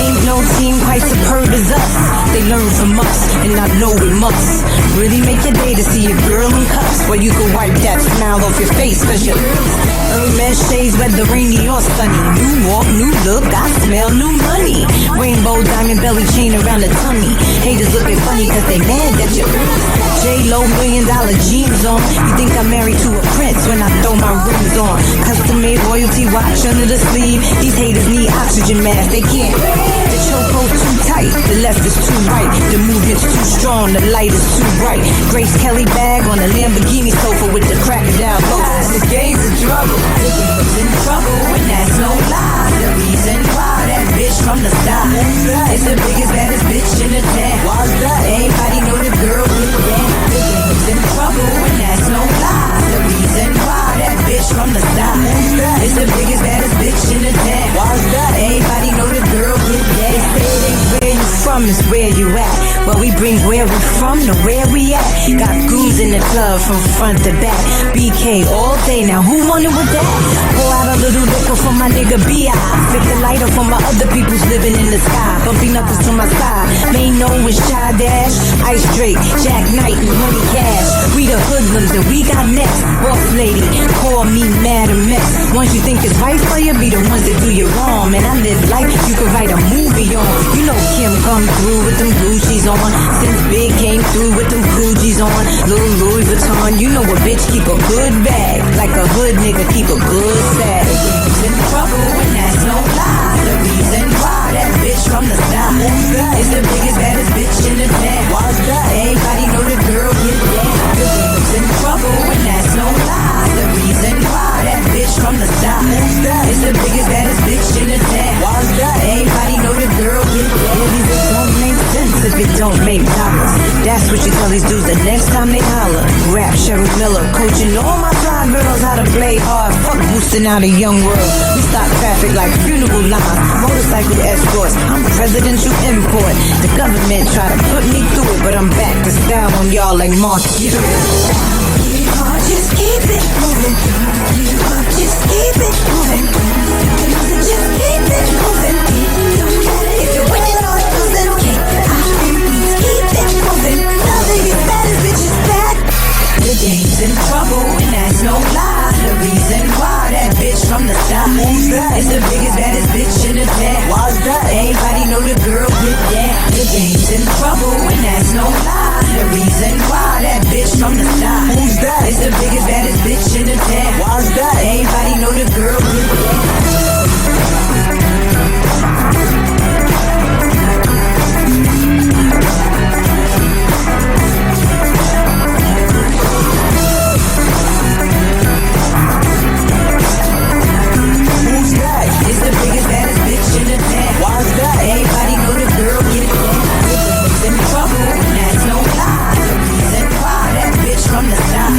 Speaker 11: Ain't no team quite superb as us. They learn from us, and I know it must really make your day to see a girl in cuffs. Well, you can wipe that smile off your face, cause you're Hermes shades, whether rainy or sunny. New walk, new look, I smell new money. Rainbow diamond belly chain around the tummy. Haters looking funny cause they mad that you J-Lo $1 million jeans on. You think I'm married to a prince when I throw my rings on. Custom made royalty watch under the sleeve. These haters need oxygen masks, they can't. The chokehold's too tight, the left is too right. The movement's too strong, the light is too bright. Grace Kelly bag on a Lamborghini sofa with the crocodile loafers. The game's in trouble. The game's in trouble, and that's no lie. The reason why that bitch from the start is the biggest, baddest bitch in the town. Why's that? Everybody know the girl with the band. The game's in trouble, and that's no lie. The reason why that bitch from the start is the biggest, baddest bitch in the town. Why's that? Everybody know the girl with the band. Where you from is where you at. Well, we bring where we from to where we at. Got goons in the club from front to back. BK all day, now who wanted with that? Pour out a little liquor for my nigga B.I. Pick the lighter for my other people's living in the sky. Bumpy knuckles to my side. Main know is Shy Dash, Ice Drake, Jack Knight, and Money Cash. We the hoodlums and we got next. Boss lady, call me mad and mess. Ones you think is right for you be the ones that do you wrong. Man, I live like you could write a movie on. You know Kim come through with them Gucci's on. Since Big came through with them Gucci's on. Little Louis Vuitton, you know a bitch keep a good bag. Like a hood nigga keep a good sack. The game's in trouble and that's no lie. The reason why that bitch from the start is the biggest, baddest bitch in the town. Why's that? Everybody know the girl get down. The game's in trouble and that's no lie. The reason why that bitch from the start is the biggest, baddest bitch in the town. Why's that? Everybody know the girl get down. It don't make sense if it don't make dollars. That's what you tell these dudes the next time they holler. Rap Sheriff Miller, coaching all my fly girls how to play hard. Fuck boosting out a young world. We stop traffic like funeral lines. Motorcycle escorts, I'm presidential import. The government try to put me through it, but I'm back to style on y'all like Martha Stewart. Just keep it moving. Just keep it moving. Just keep it moving. Don't matter if you're winning or losing. Keep it moving. Now the baddest bitch is back. The game's in trouble and that's no lie. The reason why that bitch from the start is the biggest, baddest bitch in the town. Why's that? Everybody know the girl get down. The game's in trouble and that's no lie. The reason why that bitch from the start is the biggest, baddest bitch in the town. Why's that? Everybody know the girl get down. It's the biggest, baddest bitch in the town. Why's that? Everybody know the girl get down. The game's in trouble, and that's no lie. The reason why that bitch from the start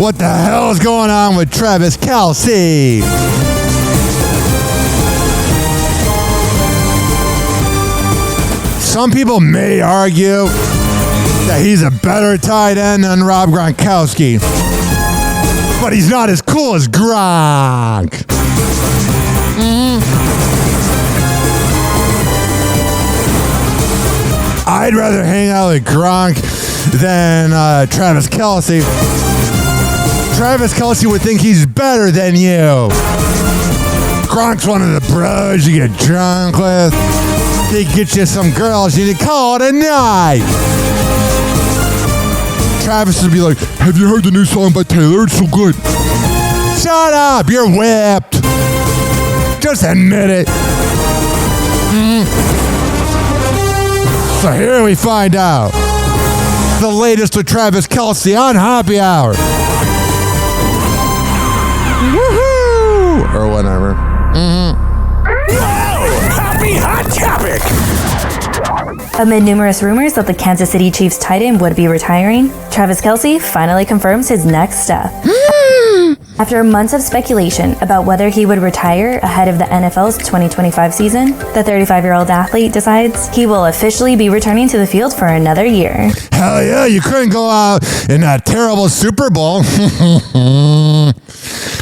Speaker 9: what the hell is going on with Travis Kelce. Some people may argue that he's a better tight end than Rob Gronkowski, but he's not as cool as Gronk. I'd rather hang out with Gronk than Travis Kelce. Travis Kelce would think he's better than you. Gronk's one of the bros you get drunk with. He gets you some girls and you call it a night. Travis would be like, have you heard the new song by Taylor? It's so good. Shut up, you're whipped. Just admit it. So here we find out the latest with Travis Kelce on Happy Hour. Woohoo! Or whatever.
Speaker 2: Happy Hot Topic!
Speaker 12: Amid numerous rumors that the Kansas City Chiefs tight end would be retiring, Travis Kelce finally confirms his next step. After months of speculation about whether he would retire ahead of the NFL's 2025 season, the 35-year-old athlete decides he will officially be returning to the field for another year.
Speaker 9: Hell yeah, you couldn't go out in that terrible Super Bowl.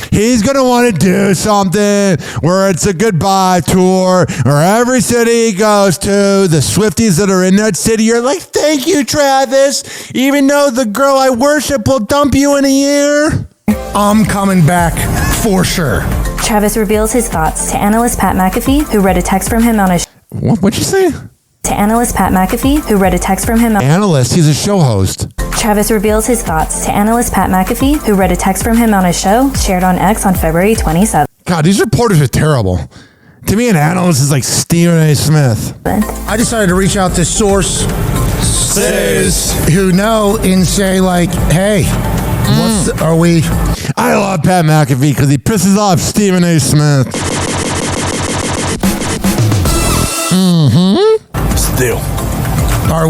Speaker 9: He's going to want to do something where it's a goodbye tour, or every city he goes to, the Swifties that are in that city are like, thank you, Travis, even though the girl I worship will dump you in a year.
Speaker 13: I'm coming back for sure.
Speaker 12: Travis reveals his thoughts to analyst Pat McAfee, who read a text from him on a
Speaker 9: What'd you say?
Speaker 12: To analyst Pat McAfee, who read a text from him.
Speaker 9: Analyst? He's a show host.
Speaker 12: Travis reveals his thoughts to analyst Pat McAfee, who read a text from him on a show shared on X on February 27th.
Speaker 9: God, these reporters are terrible. To me, an analyst is like Stephen A. Smith.
Speaker 13: I decided to reach out to sources who know and say, like, hey, are we...
Speaker 9: I love Pat McAfee because he pisses off Stephen A. Smith.
Speaker 13: Still. Are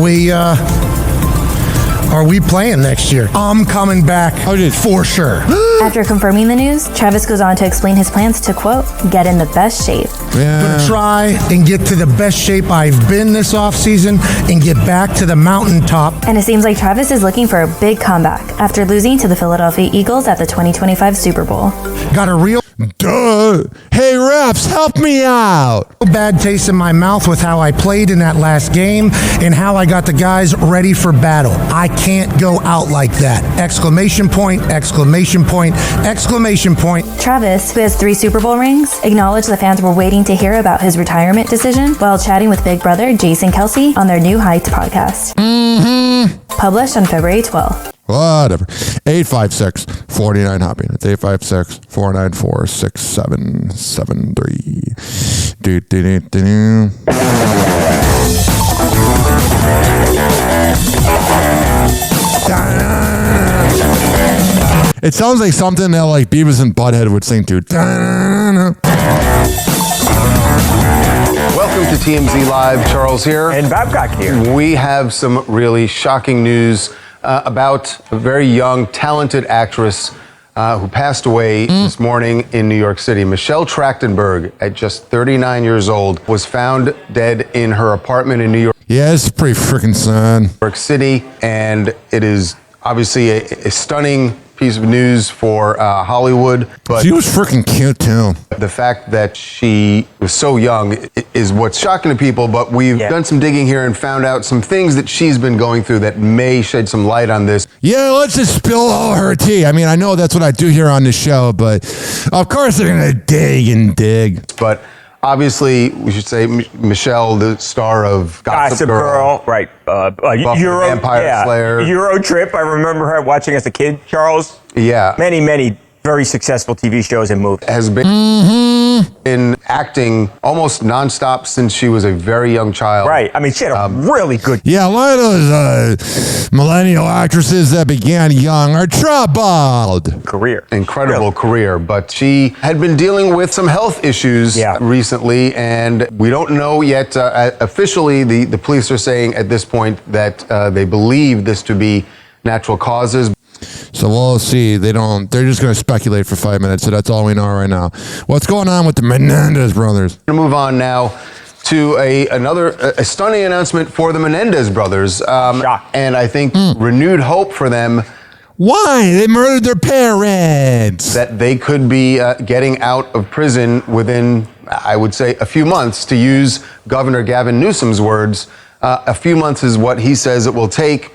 Speaker 13: we playing next year? I'm coming back for sure.
Speaker 12: After confirming the news, Travis goes on to explain his plans to, quote, get in the best shape.
Speaker 13: Gonna try and get to the best shape I've been this offseason and get back to the mountaintop.
Speaker 12: And it seems like Travis is looking for a big comeback after losing to the Philadelphia Eagles at the 2025 Super Bowl.
Speaker 13: Got a real...
Speaker 9: Duh. Hey, refs, help me out.
Speaker 13: Bad taste in my mouth with how I played in that last game and how I got the guys ready for battle. I can't go out like that. Exclamation point, exclamation point, exclamation point.
Speaker 12: Travis, who has 3 Super Bowl rings, acknowledged the fans were waiting to hear about his retirement decision while chatting with Big Brother Jason Kelce on their new Heights podcast. Published on February 12th.
Speaker 9: Whatever. 856-49-HOPPY. That's 856-494-6773. Do-do-do-do-do. It sounds like something that like Beavis and Butthead would sing to.
Speaker 19: Welcome to TMZ Live. Charles here.
Speaker 14: And Babcock here.
Speaker 19: We have some really shocking news about a very young, talented actress who passed away this morning in New York City. Michelle Trachtenberg, at just 39 years old, was found dead in her apartment in New York.
Speaker 9: Yeah, it's pretty freaking sad.
Speaker 19: New York City, and it is obviously a stunning piece of news for Hollywood. But
Speaker 9: she was freaking cute too.
Speaker 19: The fact that she was so young is what's shocking to people, but we've done some digging here and found out some things that she's been going through that may shed some light on this.
Speaker 9: Yeah, let's just spill all her tea. I mean, I know that's what I do here on the show, but of course they're going to dig and dig.
Speaker 19: But obviously, we should say Michelle, the star of Gossip Girl.
Speaker 14: Right.
Speaker 19: Vampire Slayer.
Speaker 14: Euro Trip. I remember her watching as a kid, Charles.
Speaker 19: Yeah.
Speaker 14: Many very successful TV shows and movies.
Speaker 19: Has been in acting almost nonstop since she was a very young child.
Speaker 14: Right. I mean, she had a really good...
Speaker 9: Yeah, a lot of those millennial actresses that began young are troubled.
Speaker 14: Career.
Speaker 19: Incredible career. But she had been dealing with some health issues recently, and we don't know yet. Officially, the police are saying at this point that they believe this to be natural causes.
Speaker 9: So we'll see. They're just going to speculate for 5 minutes. So that's all we know right now. What's going on with the Menendez brothers?
Speaker 19: We're going to move on now to a stunning announcement for the Menendez brothers. And I think renewed hope for them.
Speaker 9: Why? They murdered their parents.
Speaker 19: That they could be getting out of prison within, I would say, a few months. To use Governor Gavin Newsom's words, a few months is what he says it will take.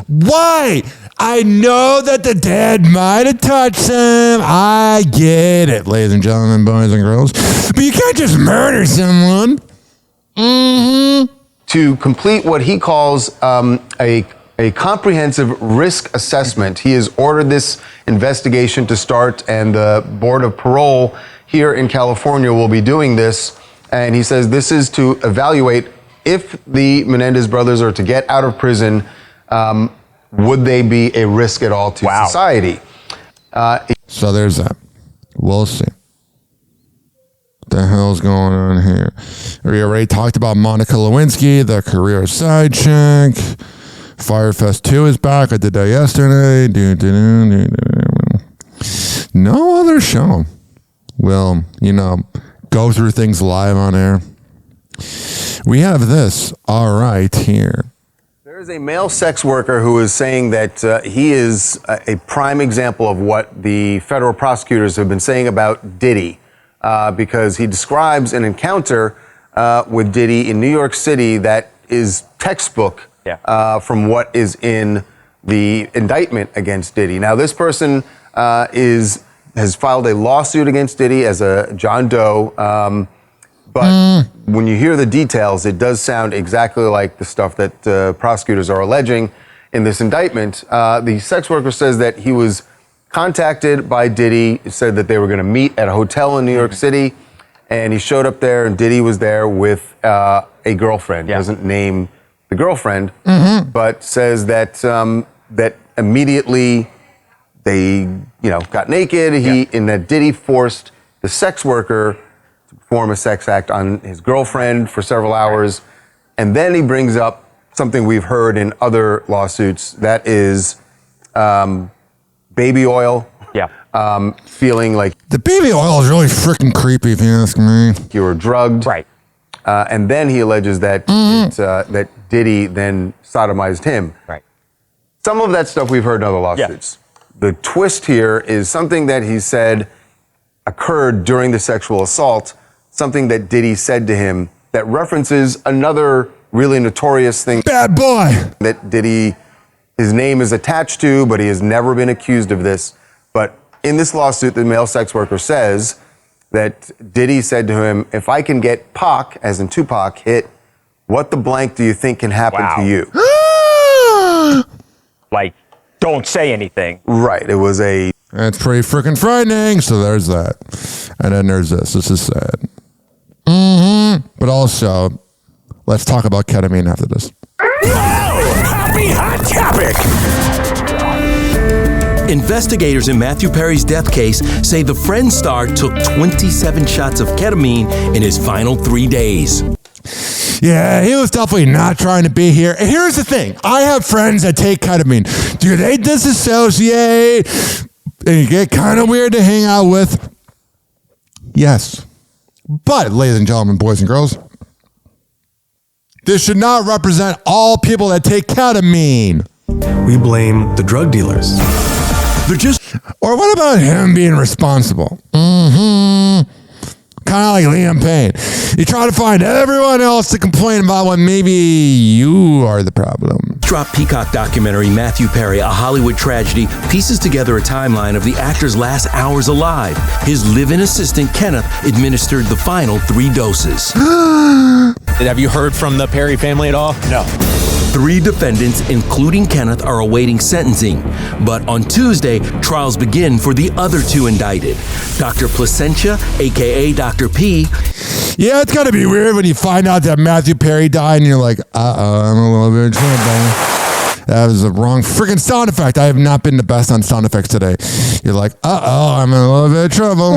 Speaker 9: Why? I know that the dad might have touched them. I get it, ladies and gentlemen, boys and girls. But you can't just murder someone.
Speaker 19: To complete what he calls a comprehensive risk assessment. He has ordered this investigation to start, and the Board of Parole here in California will be doing this. And he says this is to evaluate if the Menendez brothers are to get out of prison, would they be a risk at all to society?
Speaker 9: So there's that. We'll see. What the hell's going on here? We already talked about Monica Lewinsky, the career side chick. Firefest 2 is back. I did that yesterday. No other show will, go through things live on air. We have this all right here.
Speaker 19: There is a male sex worker who is saying that he is a prime example of what the federal prosecutors have been saying about Diddy, because he describes an encounter with Diddy in New York City that is textbook from what is in the indictment against Diddy. Now, this person has filed a lawsuit against Diddy as a John Doe, but when you hear the details, it does sound exactly like the stuff that prosecutors are alleging in this indictment. The sex worker says that he was contacted by Diddy, said that they were going to meet at a hotel in New York City, and he showed up there, and Diddy was there with a girlfriend. He doesn't name the girlfriend, but says that that immediately they, got naked. And that Diddy forced the sex worker to perform a sex act on his girlfriend for several hours, and then he brings up something we've heard in other lawsuits. That is baby oil. Feeling like
Speaker 9: the baby oil is really freaking creepy, if you ask me.
Speaker 19: You were drugged, right? And then he alleges that that Diddy then sodomized him. Right. Some of that stuff we've heard in other lawsuits. The twist here is something that he said occurred during the sexual assault, something that Diddy said to him that references another really notorious thing.
Speaker 9: Bad boy.
Speaker 19: That Diddy, his name is attached to, but he has never been accused of this. But in this lawsuit, the male sex worker says that Diddy said to him, if I can get Pac, as in Tupac, hit, what the blank do you think can happen to you?
Speaker 7: Like, don't say anything.
Speaker 19: Right. It was a...
Speaker 9: That's pretty freaking frightening. So there's that. And then there's this. This is sad. But also, let's talk about ketamine after this.
Speaker 2: Happy hot topic. Investigators in Matthew Perry's death case say the Friends star took 27 shots of ketamine in his final 3 days.
Speaker 9: Yeah, he was definitely not trying to be here. Here's the thing. I have friends that take ketamine. Do they disassociate and get kind of weird to hang out with? Yes. But, ladies and gentlemen, boys and girls, this should not represent all people that take ketamine.
Speaker 20: We blame the drug dealers.
Speaker 2: They're just...
Speaker 9: Or what about him being responsible? Kind of like Liam Payne. You try to find everyone else to complain about when maybe you are the problem.
Speaker 2: Drop Peacock documentary Matthew Perry, A Hollywood Tragedy, pieces together a timeline of the actor's last hours alive. His live-in assistant, Kenneth, administered the final 3 doses.
Speaker 7: Have you heard from the Perry family at all? No.
Speaker 2: 3 defendants, including Kenneth, are awaiting sentencing. But on Tuesday, trials begin for the other 2 indicted. Dr. Placentia, a.k.a. Dr. P.
Speaker 9: Yeah, it's gotta be weird when you find out that Matthew Perry died and you're like, I'm a little bit in trouble. That was the wrong freaking sound effect. I have not been the best on sound effects today. You're like, I'm in a little bit of trouble.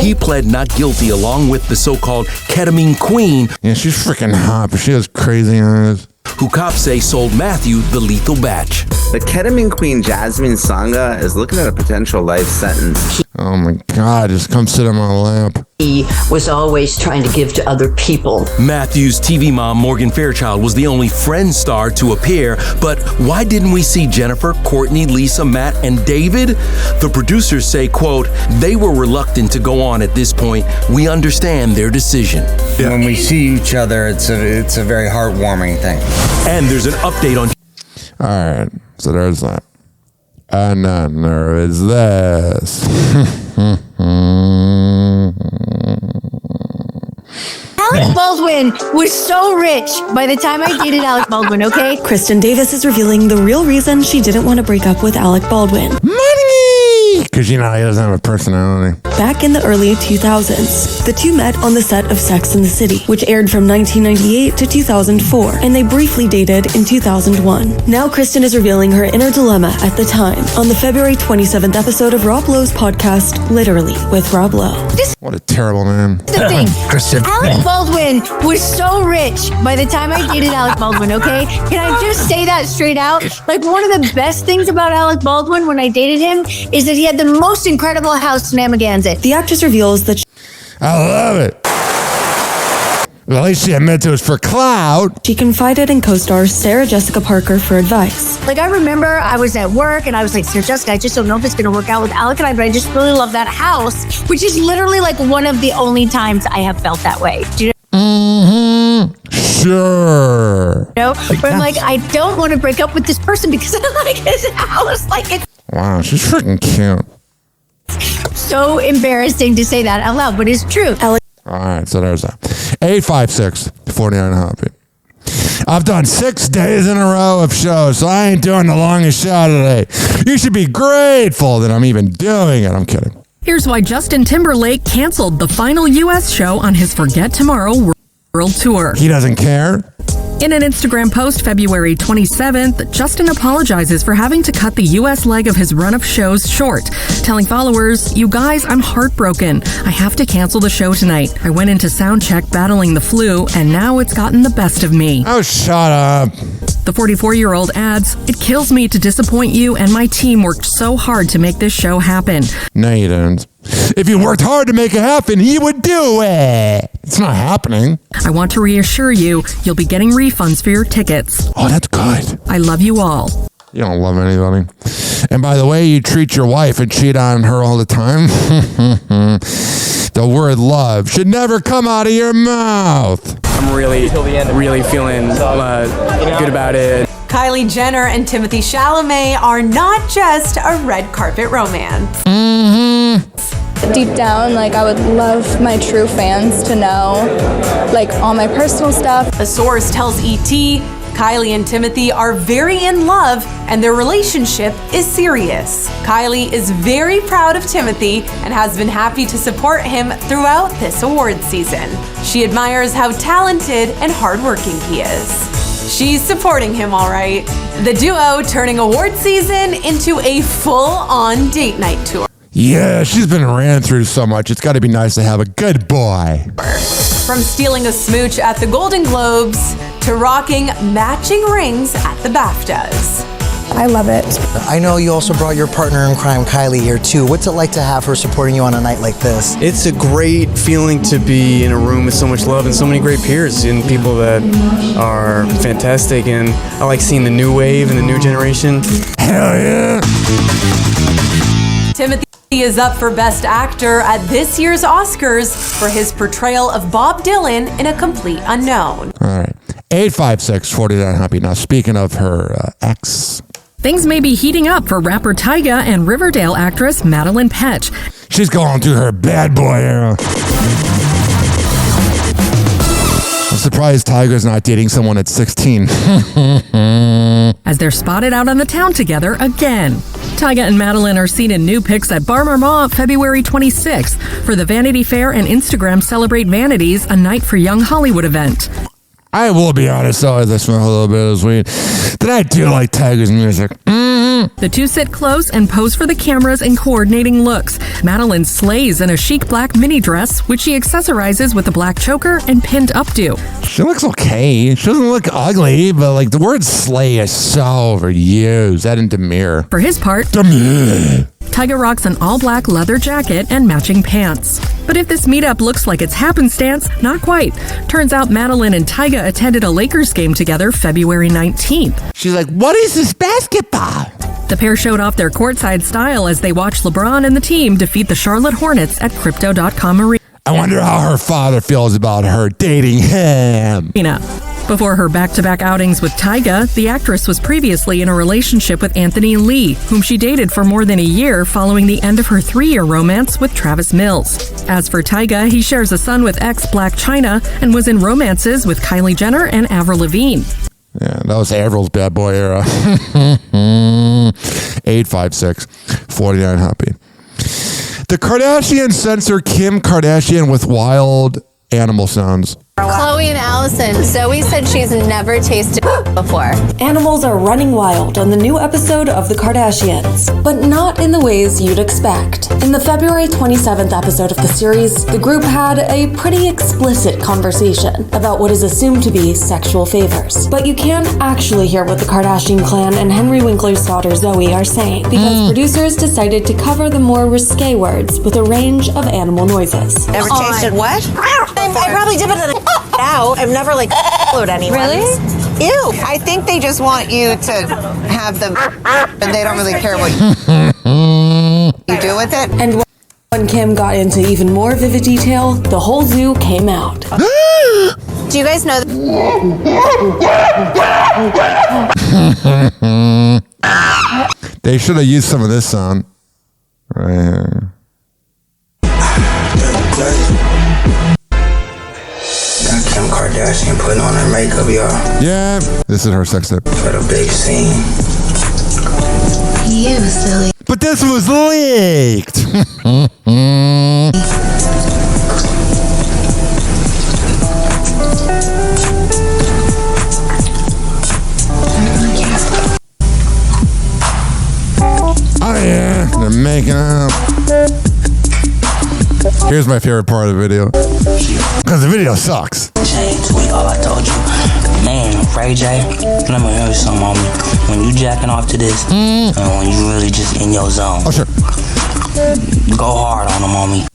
Speaker 2: He pled not guilty along with the so-called ketamine queen.
Speaker 9: Yeah, she's freaking hot, but she has crazy eyes.
Speaker 3: who cops say sold Matthew the lethal batch.
Speaker 15: The ketamine queen Jasmine Sangha is looking at a potential life sentence.
Speaker 9: Oh my God, just come sit on my lap.
Speaker 22: He was always trying to give to other people.
Speaker 3: Matthew's TV mom, Morgan Fairchild, was the only Friends star to appear, but why didn't we see Jennifer, Kourtnei, Lisa, Matt, and David? The producers say, quote, they were reluctant to go on at this point. We understand their decision.
Speaker 24: When we see each other, it's a very heartwarming thing.
Speaker 3: And there's an update on...
Speaker 9: All right, so there's that. And then there is this.
Speaker 25: Alec Baldwin was so rich by the time I dated Alec Baldwin, okay?
Speaker 26: Kristen Davis is revealing the real reason she didn't want to break up with Alec Baldwin.
Speaker 9: Money! Because, you know, he doesn't have a personality.
Speaker 26: Back in the early 2000s, the two met on the set of Sex and the City, which aired from 1998 to 2004, and they briefly dated in 2001. Now Kristen is revealing her inner dilemma at the time on the February 27th episode of Rob Lowe's podcast, Literally, with Rob Lowe.
Speaker 9: What a terrible man.
Speaker 25: The thing,
Speaker 9: Kristen.
Speaker 25: Alec Baldwin was so rich by the time I dated Alec Baldwin, okay? Can I just say that straight out? Like, one of the best things about Alec Baldwin when I dated him is that he had the most incredible house in Amagansett.
Speaker 26: The actress reveals that
Speaker 9: I love it. Well, at least she admitted it was for clout.
Speaker 26: She confided in co-star Sarah Jessica Parker for advice.
Speaker 25: Like, I remember I was at work and I was like, Sarah Jessica, I just don't know if it's going to work out with Alec and I, but I just really love that house, which is literally like one of the only times I have felt that way. Do you know?
Speaker 9: Sure.
Speaker 25: No, but I'm like, I don't want to break up with this person because I like his house. Like, it's
Speaker 9: Wow, she's freaking cute.
Speaker 25: so embarrassing to say that out loud, but it's true.
Speaker 9: All right, so there's that. 856-49 Hoppe. I've done 6 days in a row of shows, so I ain't doing the longest show today. You should be grateful that I'm even doing it. I'm kidding.
Speaker 27: Here's why Justin Timberlake canceled the final U.S. show on his Forget Tomorrow World Tour.
Speaker 9: He doesn't care?
Speaker 27: In an Instagram post February 27th, Justin apologizes for having to cut the U.S. leg of his run of shows short, telling followers, "You guys, I'm heartbroken. I have to cancel the show tonight. I went into sound check battling the flu, and now it's gotten the best of me."
Speaker 9: Oh, shut up.
Speaker 27: The 44-year-old adds, "It kills me to disappoint you, and my team worked so hard to make this show happen."
Speaker 9: No, you didn't. If you worked hard to make it happen, you would do it. It's not happening.
Speaker 27: "I want to reassure you, you'll be getting refunds for your tickets.
Speaker 9: Oh, that's good.
Speaker 27: I love you all."
Speaker 9: You don't love anybody. And by the way, you treat your wife and cheat on her all the time. The word love should never come out of your mouth.
Speaker 28: I'm really feeling good about it.
Speaker 29: Kylie Jenner and Timothée Chalamet are not just a red carpet romance.
Speaker 30: Deep down, like, I would love my true fans to know, like, all my personal stuff.
Speaker 29: A source tells ET Kylie and Timothée are very in love and their relationship is serious. Kylie is very proud of Timothée and has been happy to support him throughout this award season. She admires how talented and hardworking he is. She's supporting him all right. The duo turning award season into a full-on date night tour.
Speaker 9: Yeah, she's been ran through so much. It's got to be nice to have a good boy.
Speaker 29: From stealing a smooch at the Golden Globes to rocking matching rings at the BAFTAs.
Speaker 30: I love it.
Speaker 31: I know you also brought your partner in crime, Kylie, here too. What's it like to have her supporting you on a night like this?
Speaker 28: It's a great feeling to be in a room with so much love and so many great peers and people that are fantastic. And I like seeing the new wave and the new generation.
Speaker 9: Hell yeah!
Speaker 29: Timothée is up for Best Actor at this year's Oscars for his portrayal of Bob Dylan in A Complete Unknown.
Speaker 9: All right. 856-49 Hoppe. Now, speaking of her ex.
Speaker 27: Things may be heating up for rapper Tyga and Riverdale actress Madeline Petch.
Speaker 9: She's going through her bad boy era. I'm surprised Tyga's not dating someone at 16.
Speaker 27: As they're spotted out on the town together again. Tyga and Madeline are seen in new pics at Bar Marmont February 26th for the Vanity Fair and Instagram Celebrate Vanities, a Night for Young Hollywood event.
Speaker 9: I will be honest, though, as I smell a little bit of this weed, that I do like Tyga's music.
Speaker 27: The two sit close and pose for the cameras in coordinating looks. Madeline slays in a chic black mini dress, which she accessorizes with a black choker and pinned updo.
Speaker 9: She looks okay. She doesn't look ugly, but like the word slay is so overused. That and demure.
Speaker 27: For his part,
Speaker 9: demure.
Speaker 27: Tyga rocks an all-black leather jacket and matching pants. But if this meetup looks like it's happenstance, not quite. Turns out Madeline and Tyga attended a Lakers game together February 19th.
Speaker 9: She's like, what is this basketball?
Speaker 27: The pair showed off their courtside style as they watched LeBron and the team defeat the Charlotte Hornets at Crypto.com Arena.
Speaker 9: I wonder how her father feels about her dating him.
Speaker 27: Before her back-to-back outings with Tyga, the actress was previously in a relationship with Anthony Lee, whom she dated for more than a year following the end of her 3-year romance with Travis Mills. As for Tyga, he shares a son with ex-Blac Chyna and was in romances with Kylie Jenner and Avril Lavigne.
Speaker 9: Yeah, that was Avril's bad boy era. 856-49 Hoppe. The Kardashians censor Kim Kardashian with wild animal sounds.
Speaker 1: Khloe and Allison. Zoe said she's never tasted before.
Speaker 26: Animals are running wild on the new episode of The Kardashians, but not in the ways you'd expect. In the February 27th episode of the series, the group had a pretty explicit conversation about what is assumed to be sexual favors. But you can't actually hear what the Kardashian clan and Henry Winkler's daughter Zoe are saying, because producers decided to cover the more risque words with a range of animal noises.
Speaker 4: Ever tasted what? I probably did it in out. I've never followed anyone.
Speaker 1: Really?
Speaker 4: Ew. I think they just want you to have them and they don't really care what you do with it.
Speaker 26: And when Kim got into even more vivid detail, the whole zoo came out.
Speaker 1: Do you guys know
Speaker 9: They should have used some of this sound. Right here.
Speaker 5: Kim Kardashian putting on her makeup, y'all.
Speaker 9: Yeah, this is her sex tape.
Speaker 5: For the big scene.
Speaker 1: You silly.
Speaker 9: But this was leaked. Oh yeah, they're making up. Here's my favorite part of the video. Because the video sucks.
Speaker 5: Tweet all I told you. Man, Ray J, let me hear you something, homie. When you jacking off to this, and when you really just in your zone.
Speaker 9: Oh, sure.
Speaker 5: Go hard on them, homie.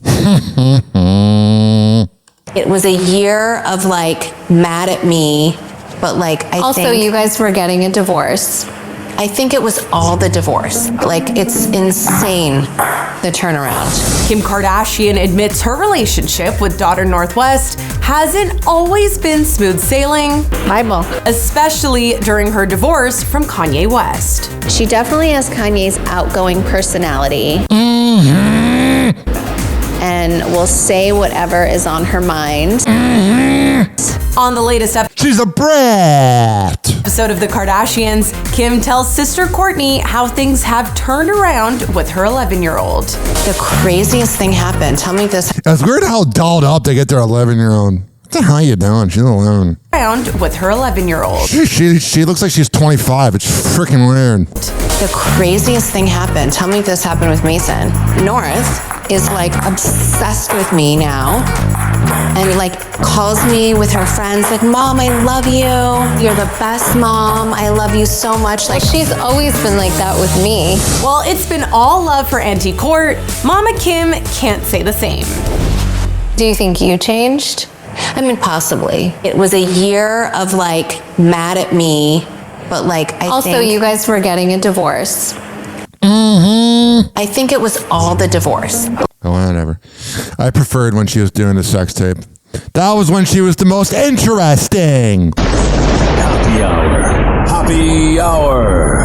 Speaker 1: It was a year of mad at me, but I think you guys were getting a divorce. I think it was all the divorce. It's insane, the turnaround.
Speaker 29: Kim Kardashian admits her relationship with daughter Northwest hasn't always been smooth sailing.
Speaker 1: Bible.
Speaker 29: Especially during her divorce from Kanye West.
Speaker 1: She definitely has Kanye's outgoing personality. And will say whatever is on her mind.
Speaker 29: On the latest
Speaker 9: she's a brat.
Speaker 29: Episode of The Kardashians, Kim tells sister Kourtnei how things have turned around with her 11-year-old.
Speaker 1: The craziest thing happened. Tell me this.
Speaker 9: It's weird how dolled up they get their 11-year-old. What the hell you doing? She's 11.
Speaker 29: Around with her 11-year-old.
Speaker 9: She looks like she's 25. It's freaking weird.
Speaker 1: The craziest thing happened. Tell me this happened with Mason. North is obsessed with me now. And calls me with her friends Mom, I love you. You're the best mom. I love you so much. She's always been like that with me.
Speaker 29: Well, it's been all love for Auntie Court. Mama Kim can't say the same.
Speaker 1: Do you think you changed? I mean, possibly. It was a year of mad at me, but I think you guys were getting a divorce. I think it was all the divorce.
Speaker 9: Oh, whatever. I preferred when she was doing the sex tape. That was when she was the most interesting.
Speaker 2: Happy hour. Happy hour.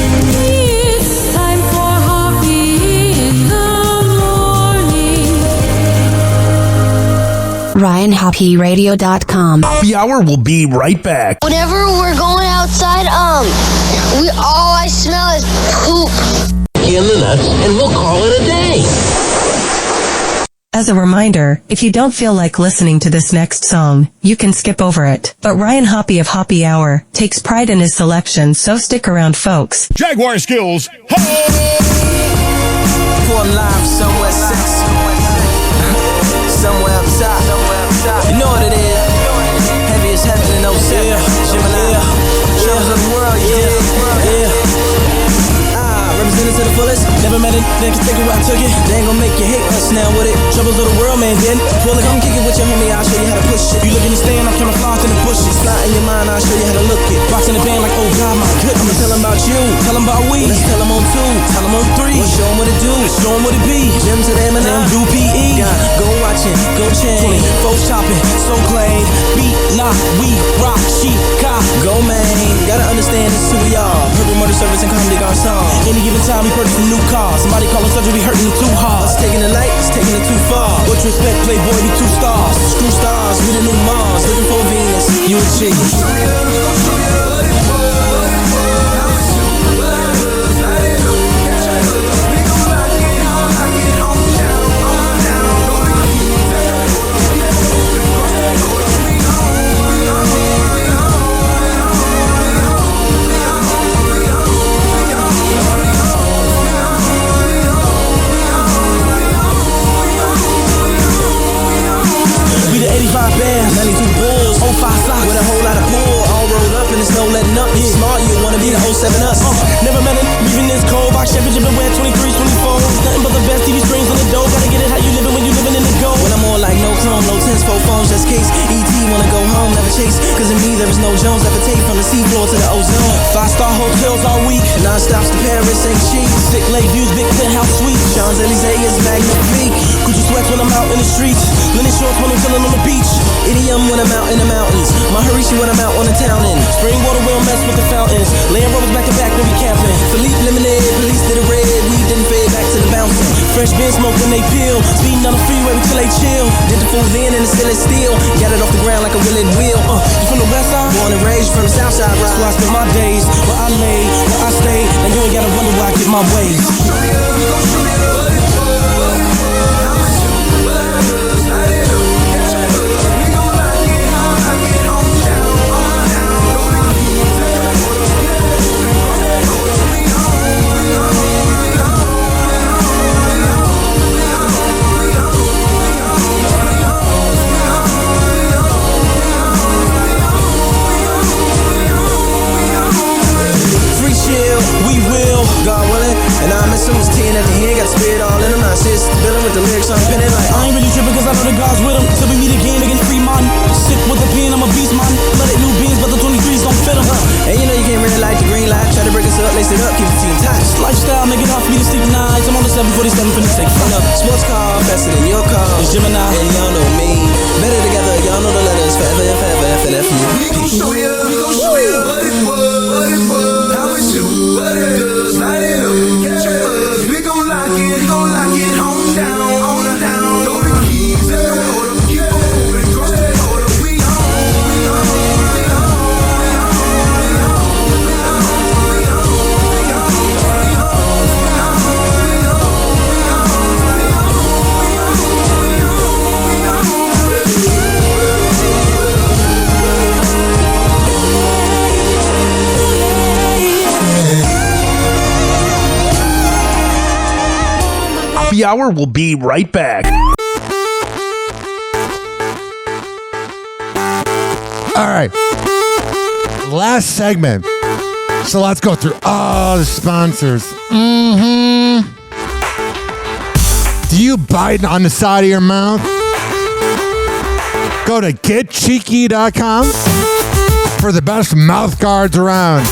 Speaker 6: It's time for Hoppe in the morning.
Speaker 8: RyanHoppeRadio.com.
Speaker 2: Happy hour will be right back.
Speaker 10: Whenever we're going outside, all I smell is poop.
Speaker 2: In the nuts, and we'll call it a day.
Speaker 11: As a reminder, if you don't feel like listening to this next song, you can skip over it. But Ryan Hoppe of Hoppe Hour takes pride in his selection, so stick around, folks.
Speaker 12: Jaguar Skills.
Speaker 2: Pour live somewhere sex. Somewhere up top. You know what it is. Heavy as heaven in 07. Gemini. Troubles of the world, yeah. Represented to the fullest. Never met it, then can take it where I took it. They ain't gon' make you hate us now with it. Troubles of the world, man, then. Pull it, come kick it with your homie, I'll show you how to push it. You look in the stand, I'm camouflaged in the bushes. Fly in your mind, I'll show you how to look it. Boxing the band like, oh God, my good. I'ma tell them about you, tell them about we. Let's tell them on 2, tell them on 3. We'll show them what it do, show them what it be. Gym to them and them do PE. Go watching, go chain. Folks chopping, so claim. Beat, lock, we rock, she, cop. Go man, gotta understand this who we are. Purple murder service and comedy garçon. Any given time we purchase a new car. Somebody call us surgery, we hurting it too hard. It's taking the light, it's taking it too far. What you expect, playboy, we 2 stars. Screw stars, we the new Mars. Looking for Venus, you a G. We the 85 Bears, 92 Bulls, 05 Sox with a whole lot of pull. All rolled up and there's no letting up. You smart, you wanna be the 07 us. Never met it, leaving this cold box championship and wear 23s, 24s. Nothing but the best TV screens on the dough. Gotta get it how you living when you living in the gold. When I'm more like no chrome, no 10s, 4 phones, just case. ET wanna go home, never chase. Cause in me there is no Jones, never take from the seafloor to the ozone. 5-star hotels all week, non-stops to Paris ain't cheap. Sick lake views, big penthouse suite. Champs-Elysees is magnifique. Gucci sweats when I'm out in the streets. Linen shorts when I'm chillin' on the beach. Idiom when I'm out in the mountains. Maharishi when I'm out on the town end. Spring water we don't mess with the fountains. Land Rovers back to back when we camping. Philippe lemonade, police to the red. We didn't fade back to the bouncing. Fresh bin smoke when they peel. Speeding on the freeway until they chill. Did the fools in and it's still steel. Got it off the ground like a willing wheel. You from the west side? Born and raised from the south side, right? So I spend my days where I lay, where I stay. Now you ain't gotta wonder why I get my ways. We will, God willing. And I'm missing was 10 at the end, got the spirit all in them. I sit dealing with the lyrics, I'm pinning like I ain't really tripping cause I know the God's with them. Till we meet again against free man. Sick with the pen, I'm a beast man. Let it new beans, but the 23s don't fit them. And you know you can't really light the green light. Try to break us up, lace it up, keep the team tight. This lifestyle, make it hard for me to sleep nights. I'm on the 747 finna take fun up. Sports car, faster than your car. It's Gemini, and y'all know me. Better together, y'all know the letters. Forever and forever, FNFU. We gon' show you what it was, how it should, what it does, light it up, catch your buzz. We gon' lock it, home down, on the down. Throw the keys in the motor, keep on moving, cross that border. We
Speaker 12: Happy Hour will be right back.
Speaker 9: All right. Last segment. So let's go through all the sponsors. Do you bite on the side of your mouth? Go to getcheeky.com for the best mouth guards around.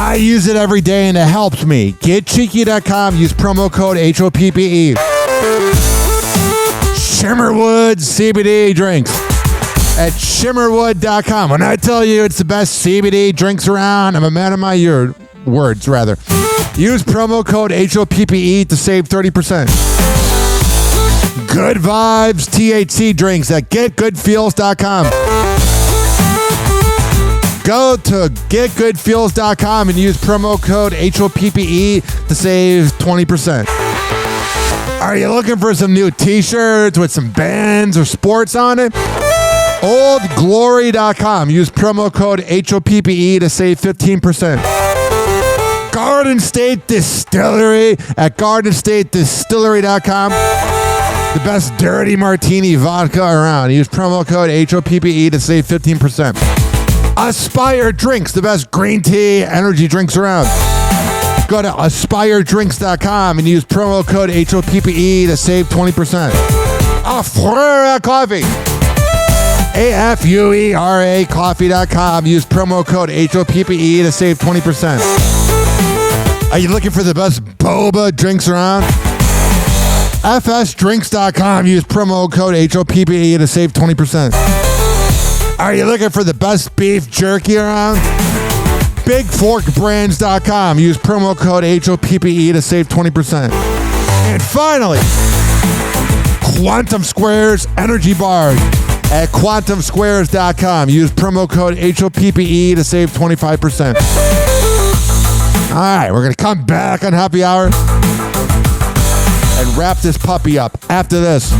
Speaker 9: I use it every day and it helps me. Getcheeky.com. Use promo code HOPPE. Shimmerwood CBD drinks at shimmerwood.com. When I tell you it's the best CBD drinks around, I'm a man of my words, rather. Use promo code HOPPE to save 30%. Good Vibes THC drinks at getgoodfeels.com. Go to getgoodfeels.com and use promo code HOPPE to save 20%. Are you looking for some new t-shirts with some bands or sports on it? OldGlory.com. Use promo code HOPPE to save 15%. Garden State Distillery at GardenStateDistillery.com. The best dirty martini vodka around. Use promo code HOPPE to save 15%. Aspire Drinks, the best green tea energy drinks around. Go to AspireDrinks.com and use promo code HOPPE to save 20%. Afuera Coffee. AFUERA Coffee.com. Use promo code HOPPE to save 20%. Are you looking for the best boba drinks around? FSDrinks.com. Use promo code HOPPE to save 20%. Are you looking for the best beef jerky around? BigForkBrands.com. Use promo code HOPPE to save 20%. And finally, Quantum Squares Energy Bars at QuantumSquares.com. Use promo code HOPPE to save 25%. All right, we're going to come back on Happy Hour and wrap this puppy up after this.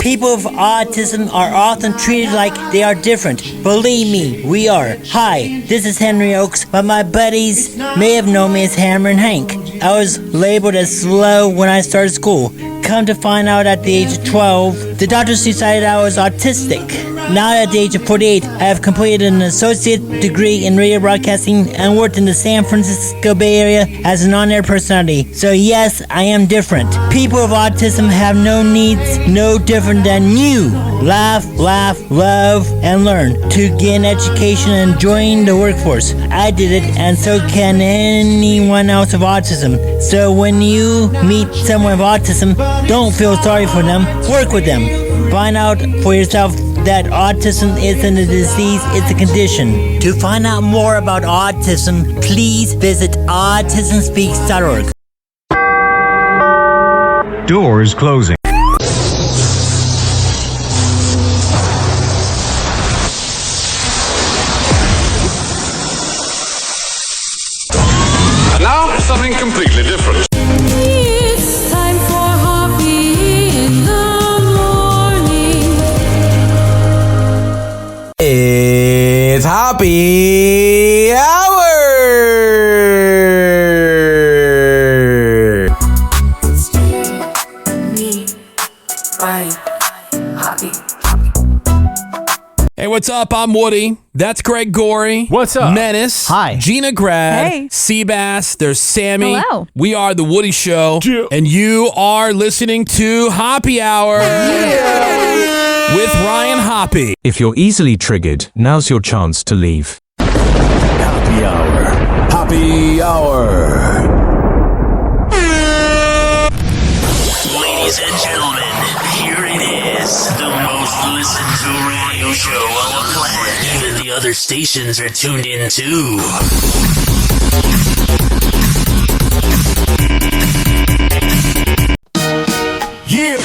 Speaker 7: People with autism are often treated like they are different. Believe me, we are. Hi, this is Henry Oakes, but my buddies may have known me as Hammer and Hank. I was labeled as slow when I started school. Come to find out at the age of 12, the doctors decided I was autistic. Now at the age of 48, I have completed an associate degree in radio broadcasting and worked in the San Francisco Bay Area as an on-air personality. So yes, I am different. People with autism have no needs, no different than you. Laugh, love, and learn to gain education and join the workforce. I did it, and so can anyone else with autism. So when you meet someone with autism, don't feel sorry for them, work with them. Find out for yourself that autism isn't a disease, it's a condition. To find out more about autism, please visit autismspeaks.org.
Speaker 13: Doors closing.
Speaker 14: Now, something completely different.
Speaker 6: It's time for Hoppe in the morning.
Speaker 15: It's Happy Hour!
Speaker 16: Hey, what's up? I'm Woody. That's Greg Gorey.
Speaker 12: What's up?
Speaker 16: Menace. Hi. Gina Grad.
Speaker 17: Hey.
Speaker 16: Seabass. There's Sammy.
Speaker 17: Hello.
Speaker 16: We are The Woody Show. Yeah. And you are listening to Happy Hour. Yeah. With Ryan Hoppe.
Speaker 13: If you're easily triggered, now's your chance to leave.
Speaker 2: Happy Hour. Happy Hour.
Speaker 17: Ladies and gentlemen, here it is. The most listened to radio show on the planet. Even the other stations are tuned in too.
Speaker 2: Yeah.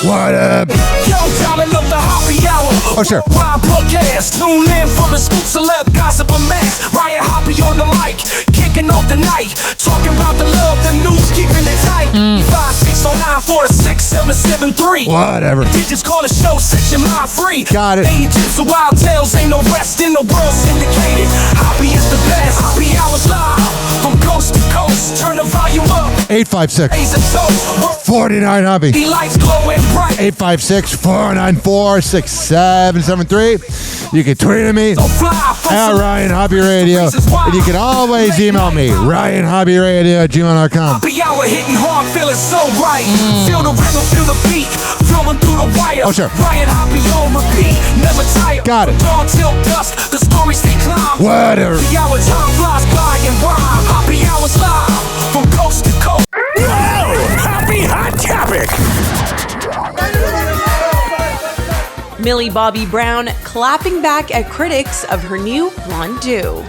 Speaker 9: What up?
Speaker 2: Yo, time of the Happy Hour.
Speaker 9: Oh, sure.
Speaker 2: Ryan podcast. Tune in for the scoop, celeb, gossip, and mess. Ryan Hoppe on the mic, kicking off the night. Talking about the love, the news, keeping it tight. 560946773.
Speaker 9: Whatever.
Speaker 2: Digits call the show, set your mind free.
Speaker 9: Got it.
Speaker 2: Agents of wild tales, ain't no rest in the world syndicated. Hoppe is the best. Happy Hour's live from coast to coast. Turn the volume up.
Speaker 9: 856-49 Hoppe.
Speaker 2: The lights glowing bright.
Speaker 9: 856-494-6773. You can tweet at me at Ryan Hoppe Radio. And you can always email me, RyanHoppeRadio@gmail.com.
Speaker 2: Happy Hour hitting hard, feeling so right. Feel the rhythm, feel the beat, flowing through the wire.
Speaker 9: Oh, sure.
Speaker 2: Ryan Hoppe on repeat, never tired.
Speaker 9: Got it.
Speaker 2: Dawn till dusk, the stories they climb.
Speaker 9: Whatever.
Speaker 2: The hour time flies by and rhyme. Happy Hour's live from coast to coast. Whoa! Happy Hot Topic.
Speaker 29: Millie Bobby Brown clapping back at critics of her new Blonde Do.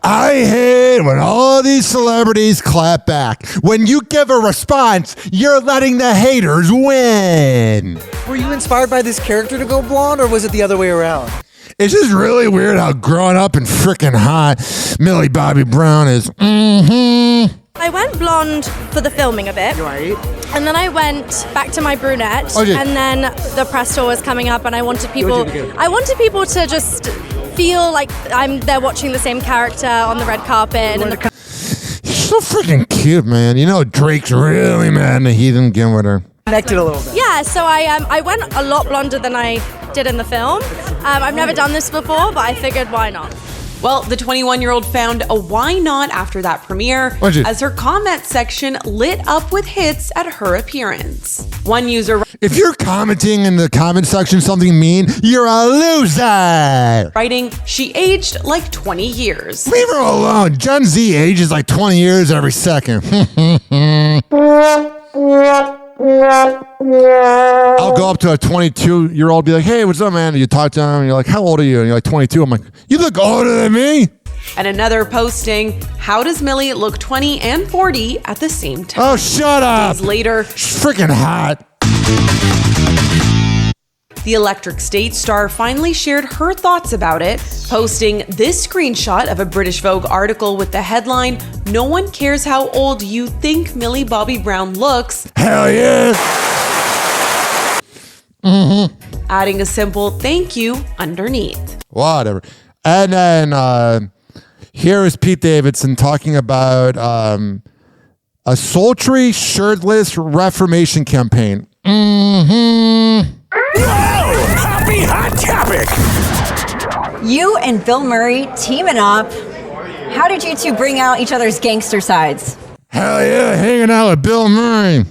Speaker 9: I hate when all these celebrities clap back. When you give a response, you're letting the haters win.
Speaker 31: Were you inspired by this character to go blonde, or was it the other way around?
Speaker 9: It's just really weird how growing up and freaking hot Millie Bobby Brown is. Mm-hmm.
Speaker 3: I went blonde for the filming of it.
Speaker 31: Right.
Speaker 3: And then I went back to my brunette.
Speaker 9: Okay.
Speaker 3: And then the press tour was coming up, and I wanted people to just feel like they're watching the same character on the red carpet. And
Speaker 9: She's so freaking cute, man. You know Drake's really mad and he didn't get with her.
Speaker 31: Connected a little bit.
Speaker 3: yeah, so I went a lot blonder than I did in the film. I've never done this before, but I figured why not.
Speaker 18: Well, the 21-year-old found a why not after that premiere, as her comment section lit up with hits at her appearance. One user...
Speaker 9: If you're commenting in the comment section something mean, you're a loser!
Speaker 18: Writing, she aged like 20 years.
Speaker 9: Leave her alone. Gen Z ages like 20 years every second. I'll go up to a 22-year-old, be like, hey, what's up, man? And you talk to him, and you're like, how old are you? And you're like, 22. I'm like, you look older than me.
Speaker 18: And another posting, how does Millie look 20 and 40 at the same time?
Speaker 9: Oh, shut up.
Speaker 18: Days later,
Speaker 9: she's freaking hot.
Speaker 18: The Electric State star finally shared her thoughts about it, posting this screenshot of a British Vogue article with the headline, "No one cares how old you think Millie Bobby Brown looks."
Speaker 9: Hell yeah! Mm-hmm.
Speaker 18: Adding a simple thank you underneath.
Speaker 9: Whatever. And then here is Pete Davidson talking about a sultry, shirtless Reformation campaign. Mm-hmm.
Speaker 2: Happy hot topic.
Speaker 19: You and Bill Murray teaming up. How did you two bring out each other's gangster sides?
Speaker 9: Hell yeah, hanging out with Bill Murray.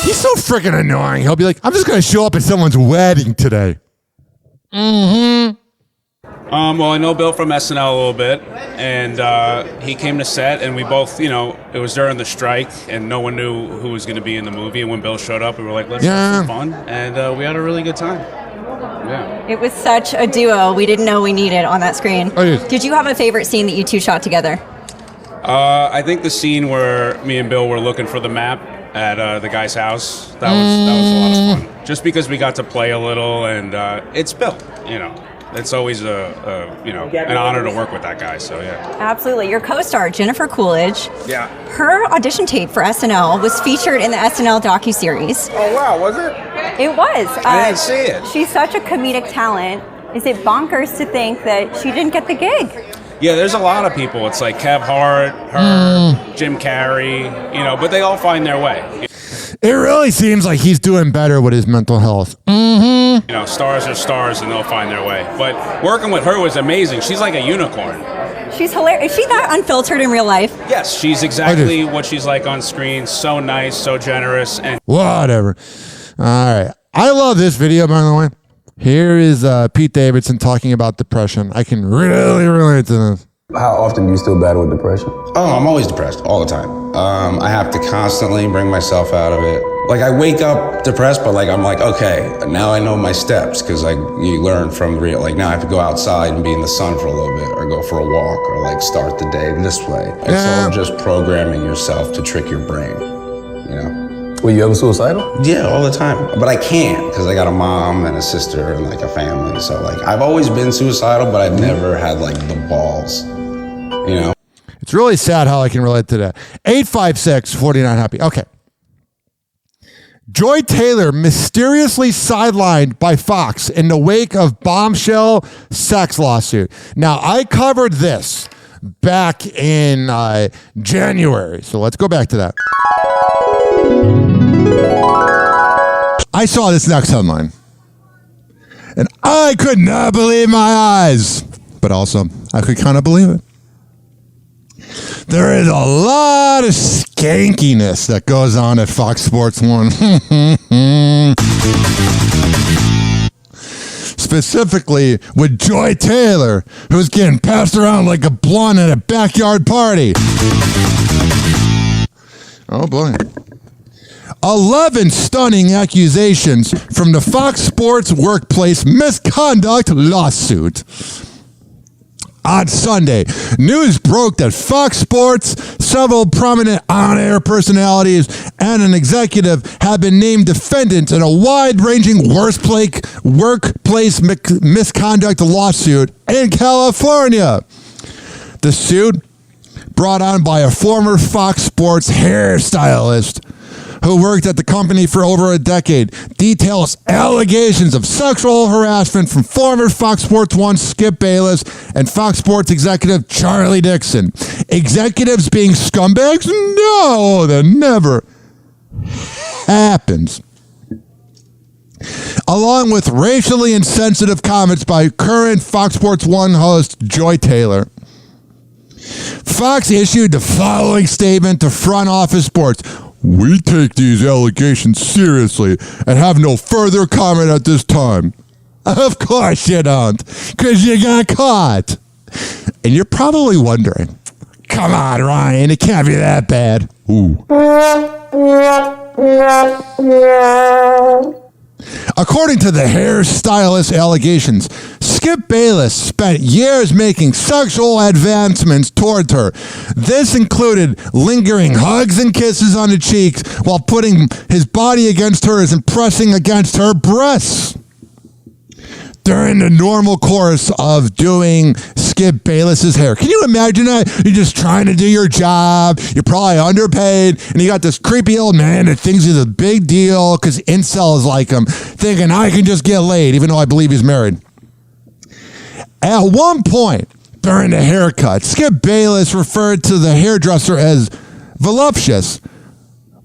Speaker 9: He's so freaking annoying. He'll be like, I'm just going to show up at someone's wedding today. Mm-hmm.
Speaker 20: Well, I know Bill from SNL a little bit, and he came to set, and we both, it was during the strike, and no one knew who was going to be in the movie, and when Bill showed up, we were like, let's have some fun, and we had a really good time. Yeah.
Speaker 19: It was such a duo we didn't know we needed on that screen.
Speaker 9: Oh, yes.
Speaker 19: Did you have a favorite scene that you two shot together?
Speaker 20: I think the scene where me and Bill were looking for the map at the guy's house, that was a lot of fun. Just because we got to play a little, and it's Bill, It's always an honor to work with that guy, so yeah.
Speaker 19: Absolutely. Your co-star, Jennifer Coolidge.
Speaker 20: Yeah.
Speaker 19: Her audition tape for SNL was featured in the SNL docuseries.
Speaker 20: Oh, wow, was it?
Speaker 19: It was.
Speaker 20: I didn't see it.
Speaker 19: She's such a comedic talent. Is it bonkers to think that she didn't get the gig?
Speaker 20: Yeah, there's a lot of people. It's like Kev Hart, her, Jim Carrey, but they all find their way.
Speaker 9: It really seems like he's doing better with his mental health. Mm-hmm.
Speaker 20: Stars are stars and they'll find their way. But working with her was amazing. She's like a unicorn.
Speaker 19: She's hilarious. Is she that unfiltered in real life?
Speaker 20: Yes, she's exactly what she's like on screen. So nice, so generous. And
Speaker 9: whatever. All right. I love this video, by the way. Here is Pete Davidson talking about depression. I can really relate to this.
Speaker 21: How often do you still battle with depression?
Speaker 22: Oh, I'm always depressed, all the time. I have to constantly bring myself out of it. Like, I wake up depressed, but I'm like, okay, now I know my steps, because you learn from real, now I have to go outside and be in the sun for a little bit, or go for a walk, or start the day this way. It's all just programming yourself to trick your brain,
Speaker 21: Were you ever suicidal?
Speaker 22: Yeah, all the time. But I can't, because I got a mom and a sister and a family. So I've always been suicidal, but I've never had the balls,
Speaker 9: It's really sad how I can relate to that. 856-49-HAPPY. Okay. Joy Taylor mysteriously sidelined by Fox in the wake of bombshell sex lawsuit. Now, I covered this back in January. So let's go back to that. I saw this next headline, and I could not believe my eyes, but also I could kind of believe it. There is a lot of skankiness that goes on at Fox Sports 1. Specifically with Joy Taylor, who's getting passed around like a blunt at a backyard party. Oh boy. 11 stunning accusations from the Fox Sports workplace misconduct lawsuit. On Sunday, news broke that Fox Sports, several prominent on-air personalities, and an executive have been named defendants in a wide-ranging workplace misconduct lawsuit in California. The suit, brought on by a former Fox Sports hairstylist who worked at the company for over a decade, details allegations of sexual harassment from former Fox Sports 1 Skip Bayless and Fox Sports executive Charlie Dixon. Executives being scumbags? No, that never happens. Along with racially insensitive comments by current Fox Sports 1 host Joy Taylor. Fox issued the following statement to Front Office Sports. We take these allegations seriously and have no further comment at this time. Of course you don't, because you got caught. And you're probably wondering, come on, Ryan, it can't be that bad. Ooh. According to the hairstylist allegations, Skip Bayless spent years making sexual advancements toward her. This included lingering hugs and kisses on the cheeks while putting his body against hers and pressing against her breasts. During the normal course of doing Skip Bayless's hair. Can you imagine that? You're just trying to do your job. You're probably underpaid. And you got this creepy old man that thinks he's a big deal because incels like him, thinking I can just get laid, even though I believe he's married. At one point during the haircut, Skip Bayless referred to the hairdresser as voluptuous.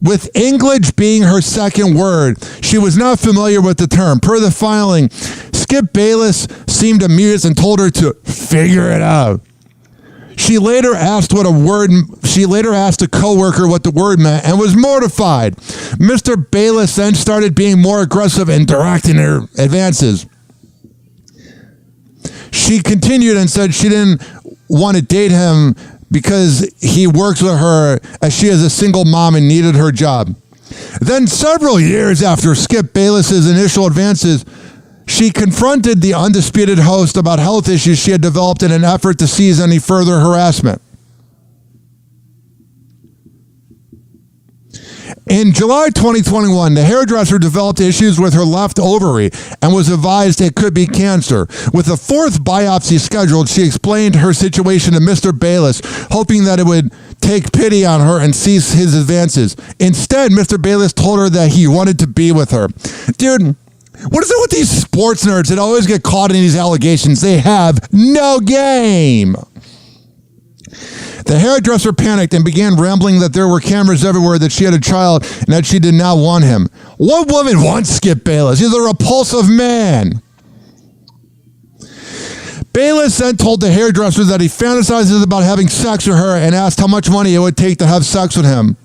Speaker 9: With English being her second word, she was not familiar with the term. Per the filing, Skip Bayless seemed amused and told her to figure it out. She later asked a coworker what the word meant and was mortified. Mr. Bayless then started being more aggressive in directing her advances. She continued and said she didn't want to date him because he works with her as she is a single mom and needed her job. Then several years after Skip Bayless's initial advances, she confronted the undisputed host about health issues she had developed in an effort to cease any further harassment. In July 2021, the hairdresser developed issues with her left ovary and was advised it could be cancer. With a fourth biopsy scheduled, she explained her situation to Mr. Bayless, hoping that it would take pity on her and cease his advances. Instead, Mr. Bayless told her that he wanted to be with her. Dude, what is it with these sports nerds that always get caught in these allegations? They have no game. The hairdresser panicked and began rambling that there were cameras everywhere, that she had a child, and that she did not want him. What woman wants Skip Bayless? He's a repulsive man. Bayless then told the hairdresser that he fantasizes about having sex with her and asked how much money it would take to have sex with him.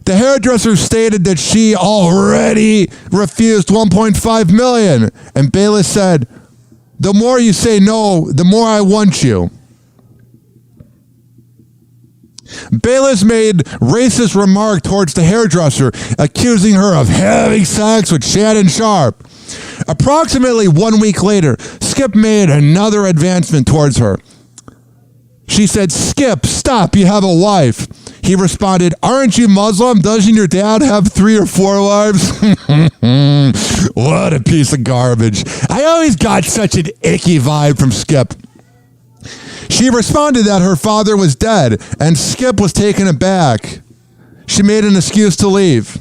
Speaker 9: The hairdresser stated that she already refused $1.5 million, and Bayless said, "The more you say no, the more I want you." Bayless made racist remark towards the hairdresser, accusing her of having sex with Shannon Sharpe. Approximately 1 week later, Skip made another advancement towards her. She said, "Skip, stop, you have a wife." He responded, "Aren't you Muslim? Doesn't your dad have 3 or 4 wives?" What a piece of garbage. I always got such an icky vibe from Skip. She responded that her father was dead, and Skip was taken aback. She made an excuse to leave.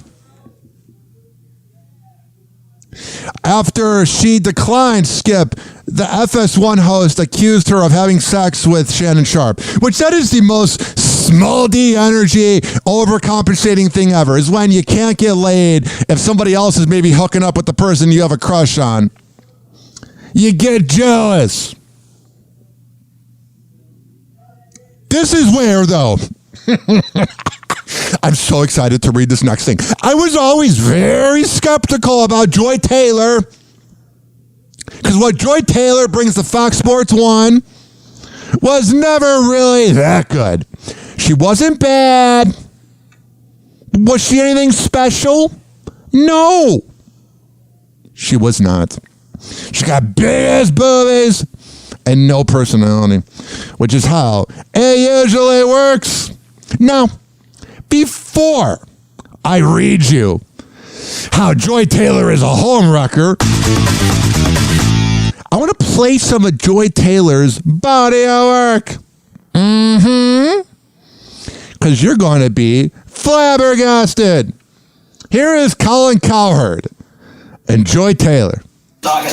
Speaker 9: After she declined Skip, the FS1 host accused her of having sex with Shannon Sharpe, which that is the most small D energy overcompensating thing ever, is when you can't get laid if somebody else is maybe hooking up with the person you have a crush on. You get jealous. This is where, though, I'm so excited to read this next thing. I was always very skeptical about Joy Taylor, because what Joy Taylor brings to Fox Sports 1 was never really that good. She wasn't bad. Was she anything special? No. She was not. She got big ass boobies and no personality, which is how it usually works. Now, before I read you how Joy Taylor is a home wrecker, I want to play some of Joy Taylor's body of work. Because you're going to be flabbergasted. Here is Colin Cowherd and Joy Taylor.
Speaker 1: I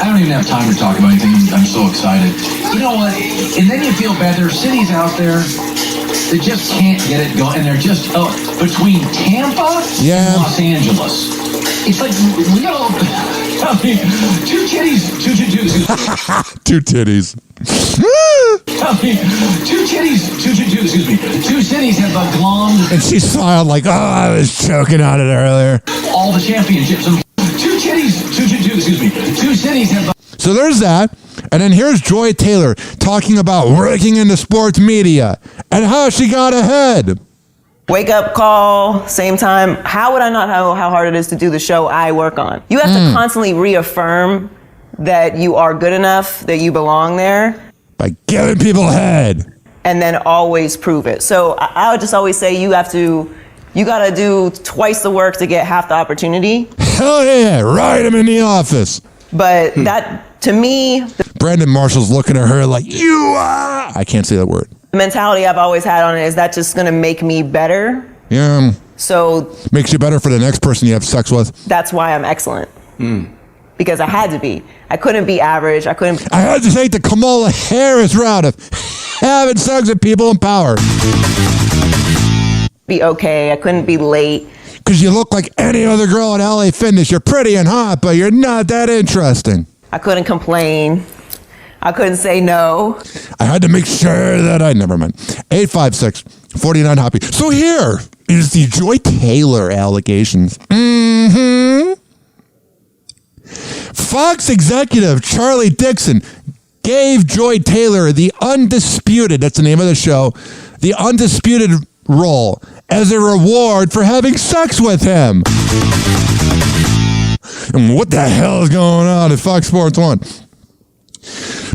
Speaker 1: don't even have time to talk about anything. I'm so excited. You know what? And then you feel bad. There are cities out there that just can't get it going. And they're just between Tampa and Los Angeles. It's like we got all. I mean, two titties.
Speaker 9: Two titties.
Speaker 1: I mean, excuse me. Two cities have glommed.
Speaker 9: And she smiled like, oh, I was choking on it earlier.
Speaker 1: All the championships. Two cities have.
Speaker 9: So there's that. And then here's Joy Taylor talking about working in the sports media and how she got ahead.
Speaker 4: Wake up call, same time. How would I not know how hard it is to do the show I work on? You have to constantly reaffirm that you are good enough, that you belong there.
Speaker 9: By giving people head.
Speaker 4: And then always prove it. So I would just always say you got to do twice the work to get half the opportunity.
Speaker 9: Hell yeah, ride him in the office.
Speaker 4: But that, to me...
Speaker 9: Brandon Marshall's looking at her like, you are... I can't say that word.
Speaker 4: The mentality I've always had on it is that just going to make me better.
Speaker 9: Yeah.
Speaker 4: So...
Speaker 9: Makes you better for the next person you have sex with.
Speaker 4: That's why I'm excellent. Because I had to be. I couldn't be average. I
Speaker 9: had to take the Kamala Harris route of having sex with people in power.
Speaker 4: Be okay. I couldn't be late.
Speaker 9: Because you look like any other girl at LA Fitness. You're pretty and hot, but you're not that interesting.
Speaker 4: I couldn't complain. I couldn't say no.
Speaker 9: I had to make sure that never mind. 856-49 Hoppe. So here is the Joy Taylor allegations. Fox executive Charlie Dixon gave Joy Taylor the undisputed, that's the name of the show, the undisputed role as a reward for having sex with him. And what the hell is going on at Fox Sports 1?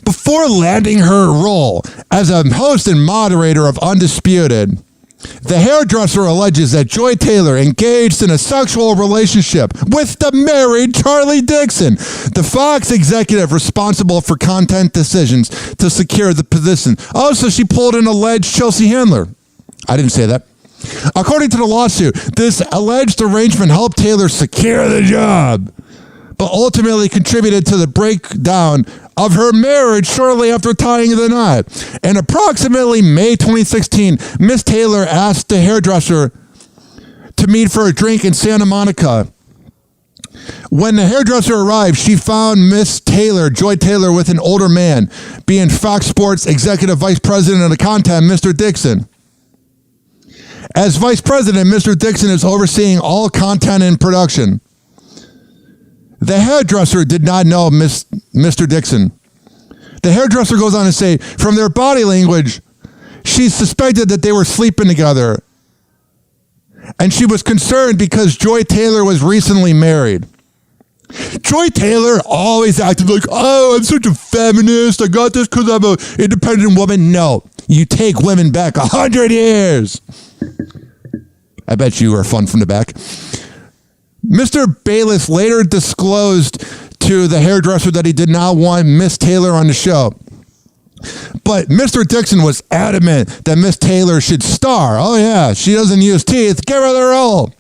Speaker 9: Before landing her role as a host and moderator of Undisputed, the hairdresser alleges that Joy Taylor engaged in a sexual relationship with the married Charlie Dixon, the Fox executive responsible for content decisions to secure the position. Oh, so she pulled an alleged Chelsea Handler. I didn't say that. According to the lawsuit, this alleged arrangement helped Taylor secure the job, but ultimately contributed to the breakdown of her marriage shortly after tying the knot. In approximately May 2016, Miss Taylor asked the hairdresser to meet for a drink in Santa Monica. When the hairdresser arrived, she found Miss Taylor, Joy Taylor, with an older man, being Fox Sports Executive Vice President of the content, Mr. Dixon. As Vice President, Mr. Dixon is overseeing all content and production. The hairdresser did not know Mr. Dixon. The hairdresser goes on to say, from their body language, she suspected that they were sleeping together. And she was concerned because Joy Taylor was recently married. Joy Taylor always acted like, oh, I'm such a feminist. I got this because I'm an independent woman. No, you take women back 100 years. I bet you are fun from the back. Mr. Bayless later disclosed to the hairdresser that he did not want Miss Taylor on the show. But Mr. Dixon was adamant that Miss Taylor should star. Oh yeah, she doesn't use teeth. Give her the role.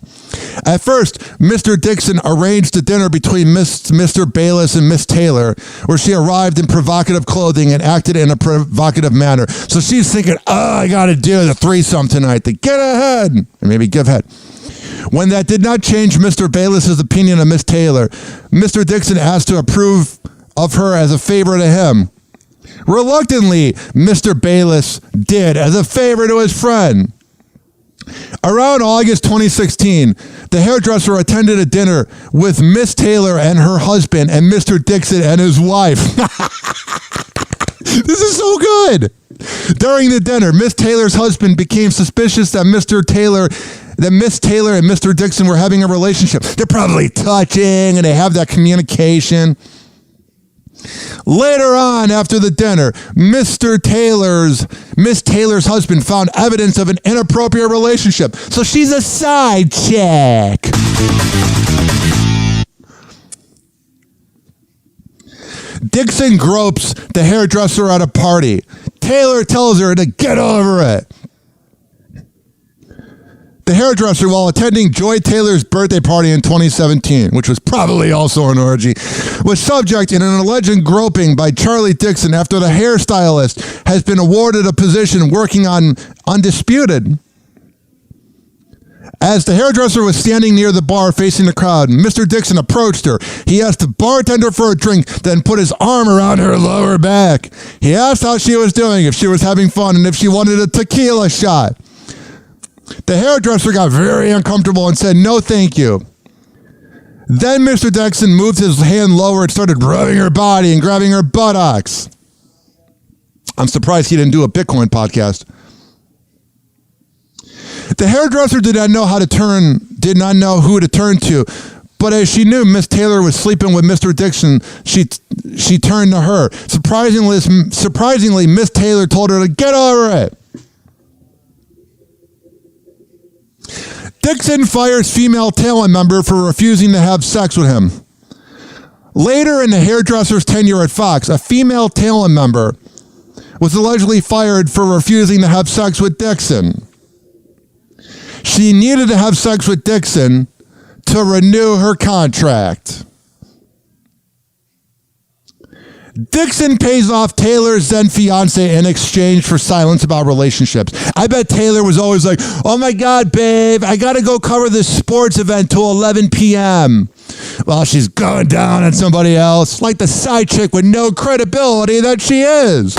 Speaker 9: At first, Mr. Dixon arranged a dinner between Mr. Bayless and Miss Taylor, where she arrived in provocative clothing and acted in a provocative manner. So she's thinking, oh, I got to do the threesome tonight to get ahead and maybe give head. When that did not change Mr. Bayless's opinion of Miss Taylor, Mr. Dixon asked to approve of her as a favor to him. Reluctantly, Mr. Bayless did as a favor to his friend. Around August 2016, the hairdresser attended a dinner with Miss Taylor and her husband and Mr. Dixon and his wife. This is so good. During the dinner, Miss Taylor's husband became suspicious that Miss Taylor and Mr. Dixon were having a relationship. They're probably touching and they have that communication. Later on, after the dinner, Miss Taylor's husband found evidence of an inappropriate relationship. So she's a side chick. Dixon gropes the hairdresser at a party. Taylor tells her to get over it. The hairdresser, while attending Joy Taylor's birthday party in 2017, which was probably also an orgy, was subject in an alleged groping by Charlie Dixon after the hairstylist has been awarded a position working on Undisputed. As the hairdresser was standing near the bar facing the crowd, Mr. Dixon approached her. He asked the bartender for a drink, then put his arm around her lower back. He asked how she was doing, if she was having fun, and if she wanted a tequila shot. The hairdresser got very uncomfortable and said, "No, thank you." Then Mr. Dixon moved his hand lower and started rubbing her body and grabbing her buttocks. I'm surprised he didn't do a Bitcoin podcast. The hairdresser did not know who to turn to, but as she knew Miss Taylor was sleeping with Mr. Dixon, she turned to her. Surprisingly, Miss Taylor told her to get over it. Dixon fires female talent member for refusing to have sex with him. Later in the hairdresser's tenure at Fox, a female talent member was allegedly fired for refusing to have sex with Dixon. She needed to have sex with Dixon to renew her contract. Dixon pays off Taylor's then fiance in exchange for silence about relationships. I bet Taylor was always like, "Oh my God, babe, I got to go cover this sports event till 11 p.m. While she's going down on somebody else, like the side chick with no credibility that she is.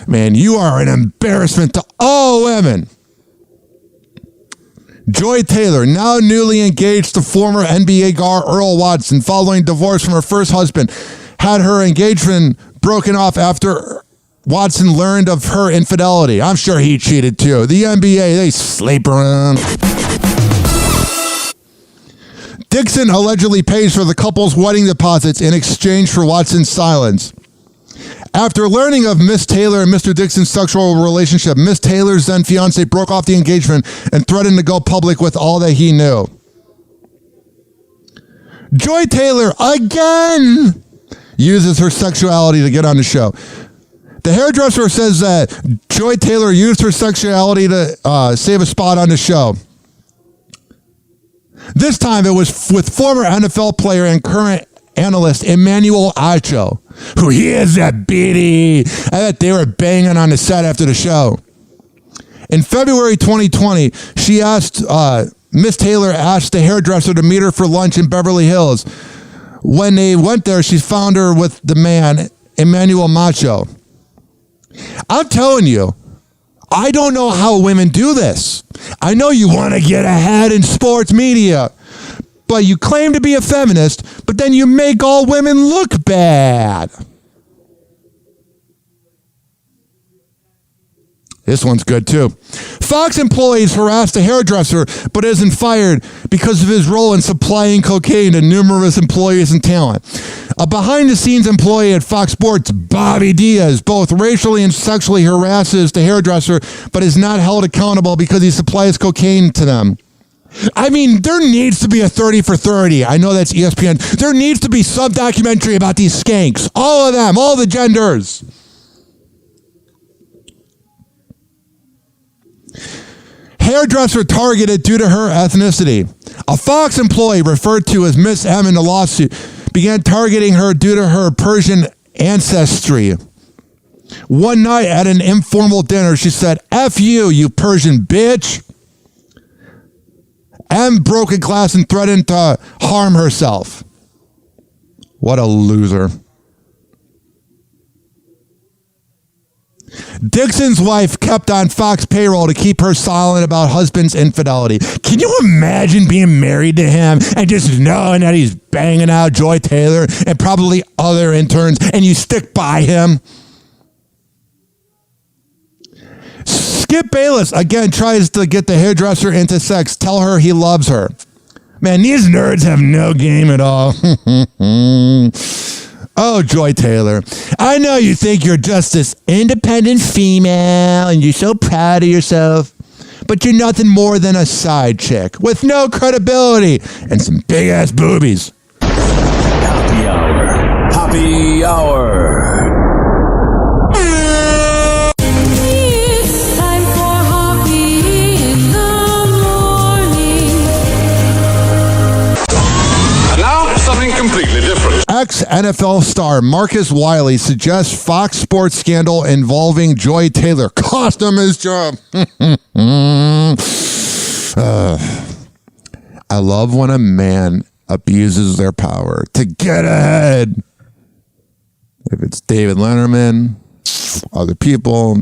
Speaker 9: Man, you are an embarrassment to all women. Joy Taylor, now newly engaged to former NBA guard Earl Watson following divorce from her first husband, had her engagement broken off after Watson learned of her infidelity. I'm sure he cheated too. The NBA, they sleep around. Dixon allegedly pays for the couple's wedding deposits in exchange for Watson's silence. After learning of Miss Taylor and Mr. Dixon's sexual relationship, Miss Taylor's then fiance broke off the engagement and threatened to go public with all that he knew. Joy Taylor, again, uses her sexuality to get on the show. The hairdresser says that Joy Taylor used her sexuality to save a spot on the show. This time it was with former NFL player and current analyst Emmanuel Acho, who he is a biddy. I bet they were banging on the set after the show. In February 2020, Miss Taylor asked the hairdresser to meet her for lunch in Beverly Hills. When they went there, she found her with the man, Emmanuel Macho. I'm telling you, I don't know how women do this. I know you want to get ahead in sports media, but you claim to be a feminist, but then you make all women look bad. This one's good too. Fox employees harassed a hairdresser, but isn't fired because of his role in supplying cocaine to numerous employees and talent. A behind-the-scenes employee at Fox Sports, Bobby Diaz, both racially and sexually harasses the hairdresser, but is not held accountable because he supplies cocaine to them. I mean, there needs to be a 30 for 30. I know that's ESPN. There needs to be some documentary about these skanks. All of them, all the genders. Hairdresser targeted due to her ethnicity. A Fox employee referred to as Miss M in the lawsuit began targeting her due to her Persian ancestry. One night at an informal dinner, she said, "F you, you Persian bitch." M broke a glass and threatened to harm herself. What a loser. Dixon's wife kept on Fox payroll to keep her silent about husband's infidelity. Can you imagine being married to him and just knowing that he's banging out Joy Taylor and probably other interns and you stick by him? Skip Bayless, again, tries to get the hairdresser into sex. Tell her he loves her. Man, these nerds have no game at all. know, Joy Taylor, I know you think you're just this independent female and you're so proud of yourself, but you're nothing more than a side chick with no credibility and some big-ass boobies.
Speaker 17: Happy Hour. Happy Hour.
Speaker 6: It's time for Hoppe in the morning.
Speaker 14: And now, something completely different.
Speaker 9: Ex-NFL star Marcus Wiley suggests Fox Sports scandal involving Joy Taylor cost him his job. I love when a man abuses their power to get ahead. If it's David Letterman, other people,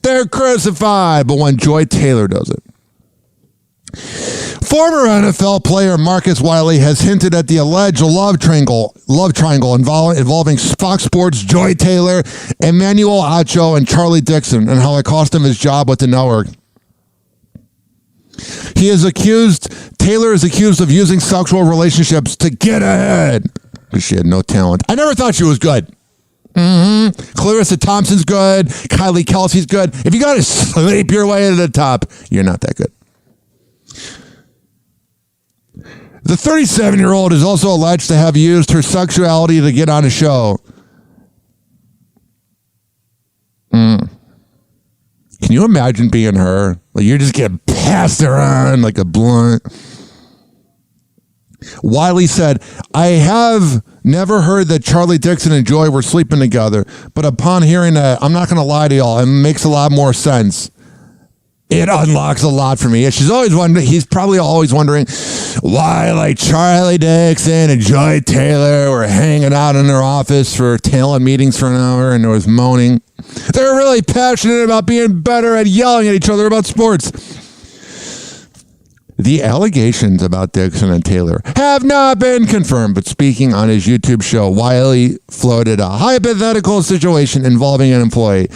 Speaker 9: they're crucified. But when Joy Taylor does it. Former NFL player Marcus Wiley has hinted at the alleged love triangle involving Fox Sports' Joy Taylor, Emmanuel Acho, and Charlie Dixon, and how it cost him his job with the network. Taylor is accused of using sexual relationships to get ahead because she had no talent. I never thought she was good. Clarissa Thompson's good. Kylie Kelsey's good. If you got to sleep your way to the top, you're not that good. The 37-year-old is also alleged to have used her sexuality to get on a show. Can you imagine being her? Like, you're just getting passed around like a blunt. Wiley said, I have never heard that Charlie Dixon and Joy were sleeping together, but upon hearing that, I'm not going to lie to y'all, it makes a lot more sense. It unlocks a lot for me. She's always wondering, he's probably always wondering why, like, Charlie Dixon and Joy Taylor were hanging out in their office for talent meetings for an hour and there was moaning. They're really passionate about being better at yelling at each other about sports. The allegations about Dixon and Taylor have not been confirmed, but speaking on his YouTube show, Wiley floated a hypothetical situation involving an employee.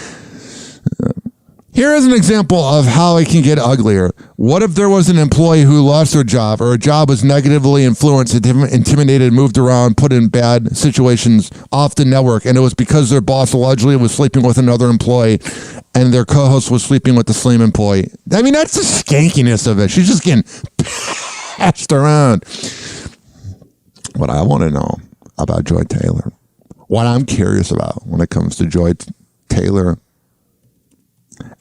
Speaker 9: Here is an example of how it can get uglier. What if there was an employee who lost their job or a job was negatively influenced, intimidated, moved around, put in bad situations off the network, and it was because their boss allegedly was sleeping with another employee and their co-host was sleeping with the same employee? I mean, that's the skankiness of it. She's just getting passed around. What I want to know about Joy Taylor, what I'm curious about when it comes to Joy Taylor,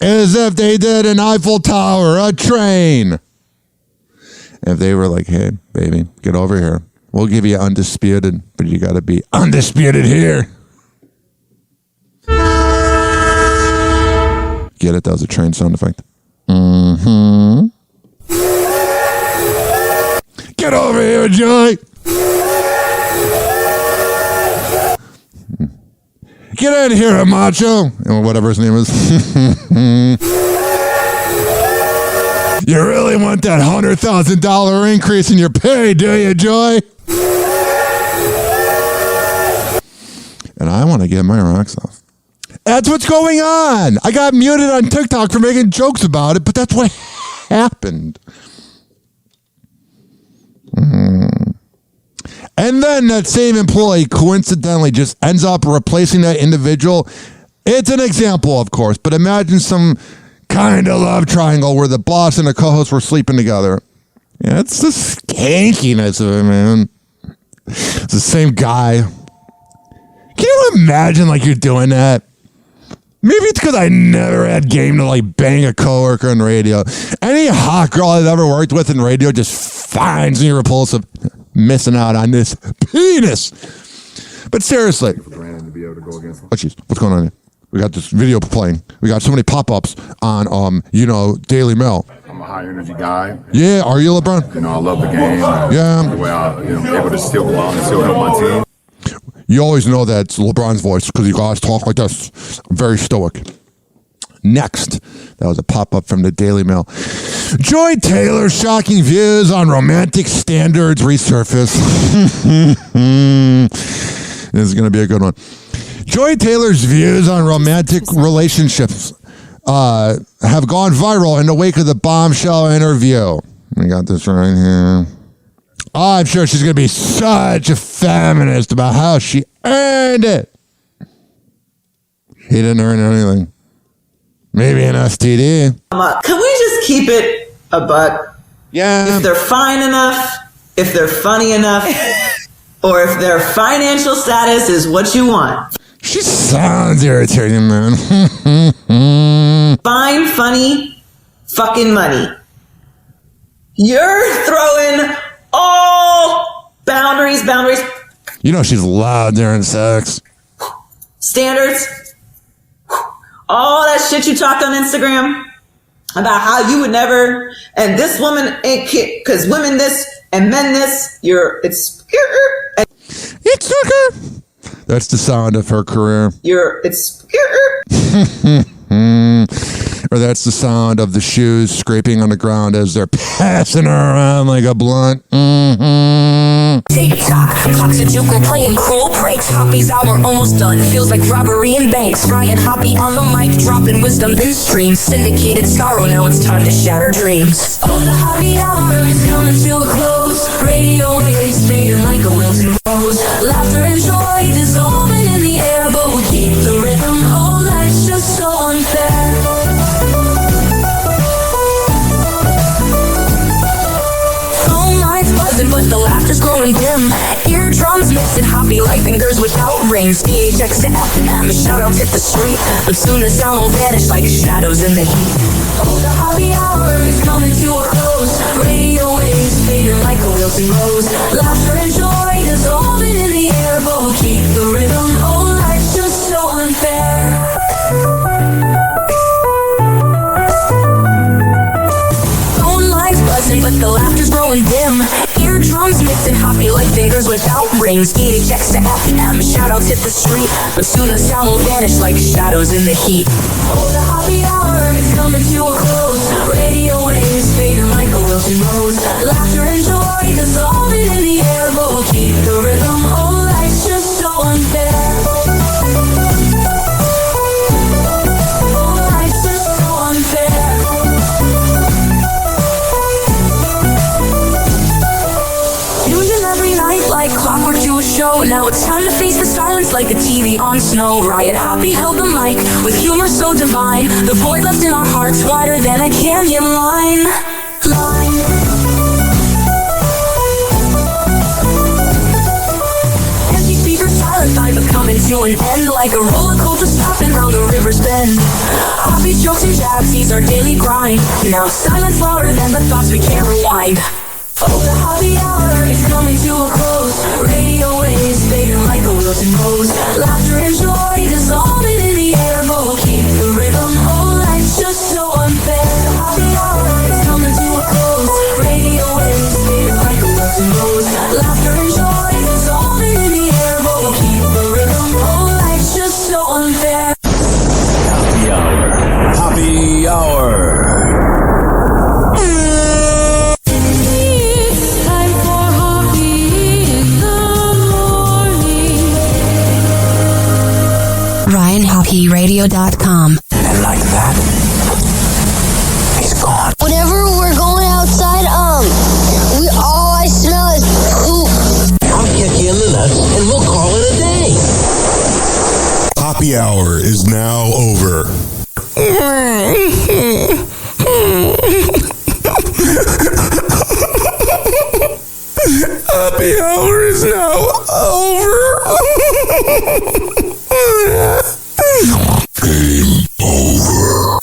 Speaker 9: is if they did an Eiffel Tower, a train. If they were like, hey, baby, get over here. We'll give you undisputed, but you got to be undisputed here. Get it? That was a train sound effect. Get over here, Joy. Get in here, Macho, or whatever his name is. You really want that $100,000 increase in your pay, do you, Joy? And I want to get my rocks off. That's what's going on. I got muted on TikTok for making jokes about it, but that's what happened. And then that same employee coincidentally just ends up replacing that individual. It's an example, of course, but imagine some kind of love triangle where the boss and the co-host were sleeping together. Yeah, it's the skankiness of it, man. It's the same guy. Can you imagine, like, you're doing that? Maybe it's because I never had game to, like, bang a coworker on radio. Any hot girl I've ever worked with in radio just finds me repulsive. Missing out on this penis. But seriously. Oh, jeez. What's going on here? We got this video playing. We got so many pop-ups on, Daily Mail.
Speaker 21: I'm a high energy guy.
Speaker 9: Yeah, are you, LeBron?
Speaker 21: I love the game.
Speaker 9: Yeah.
Speaker 21: The way I'm able to still go out and still help my team.
Speaker 9: You always know that's LeBron's voice because you guys talk like this. I'm very stoic. Next, that was a pop-up from the Daily Mail. Joy Taylor's shocking views on romantic standards resurface. This is going to be a good one. Joy Taylor's views on romantic relationships have gone viral in the wake of the bombshell interview. We got this right here. I'm sure she's going to be such a feminist about how she earned it. He didn't earn anything. Maybe an STD.
Speaker 4: Can we just keep it a buck?
Speaker 9: Yeah.
Speaker 4: If they're fine enough, if they're funny enough, or if their financial status is what you want.
Speaker 9: She sounds irritating, man.
Speaker 4: Fine, funny, fucking money. You're throwing all boundaries.
Speaker 9: You know she's loud during sex.
Speaker 4: Standards. All that shit you talked on Instagram about how you would never, and this woman ain't kid, because women this and men this, it's
Speaker 9: okay. That's the sound of her career. Or that's the sound of the shoes scraping on the ground as they're passing her around like a blunt.
Speaker 2: TikTok, clocks are juking, playing cool breaks. Hoppy's hour almost done. Feels like robbery in banks. Ryan Hoppe on the mic, dropping wisdom in streams. Syndicated sorrow, now it's time to shatter dreams. Oh, the Hoppe hour is coming to a close. Radio waves fading like a wilted rose. Laughter and joy dissolving in the air, but we keep the rhythm. Oh, life's just so unfair. But the laughter's growing dim. Eardrums mixing Hoppe like fingers without rings. DHX to FM, shout-outs hit the street. But soon the sound will vanish like shadows in the heat. Oh, the Hoppe hour is coming to a close. Radio waves fading like a wilting rose. Laughter and joy dissolving in the air, but we'll keep the rhythm. Oh, life's just so unfair. Phone lines buzzing, but the laughter's growing dim. Eardrums mixing Hoppe like fingers without rings. DHX to FM, shout-outs hit the street. But soon the sound will vanish like shadows in the heat. Oh, the Hoppe hour is coming to a close. Radio waves fading like a wilted rose. Laughter and joy dissolving in the air, but we'll keep the rhythm. Oh, life's just so unfair. Oh, life's just so unfair. Like clockwork to a show. Now it's time to face the silence like the TV on snow. Riot Hoppe held the mic with humor so divine. The void left in our hearts wider than a canyon line. Empty speakers silent by but coming to an end. Like a roller coaster stopping round the river's bend. Hoppe's jokes and jabs, these our daily grind. Now silence louder than the thoughts we can't rewind. Oh, the Hoppe hour is coming to a close. Radio waves fading like a wilted rose. Laughter and joy dissolving in the air, but we'll keep the rhythm. Oh, life's just so unfair. The Hoppe hour is coming to a close. Radio waves fading like a wilted rose. Laughter and joy dissolving in the air, but we'll keep the rhythm. Oh, life's just so unfair.
Speaker 17: Hoppe hour. Hoppe hour.
Speaker 2: RyanHoppeRadio.com.
Speaker 17: And like that, he's gone.
Speaker 5: Whenever we're going outside, all I smell is poop.
Speaker 17: I'll kick you in the nuts and we'll call it a day.
Speaker 8: Hoppe hour is now over.
Speaker 2: Hoppe hour is now over.
Speaker 8: Game over.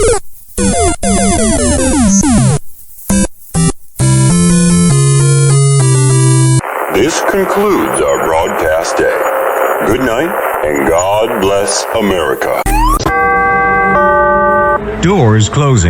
Speaker 8: This concludes our broadcast day. Good night, and God bless America.
Speaker 13: Doors closing.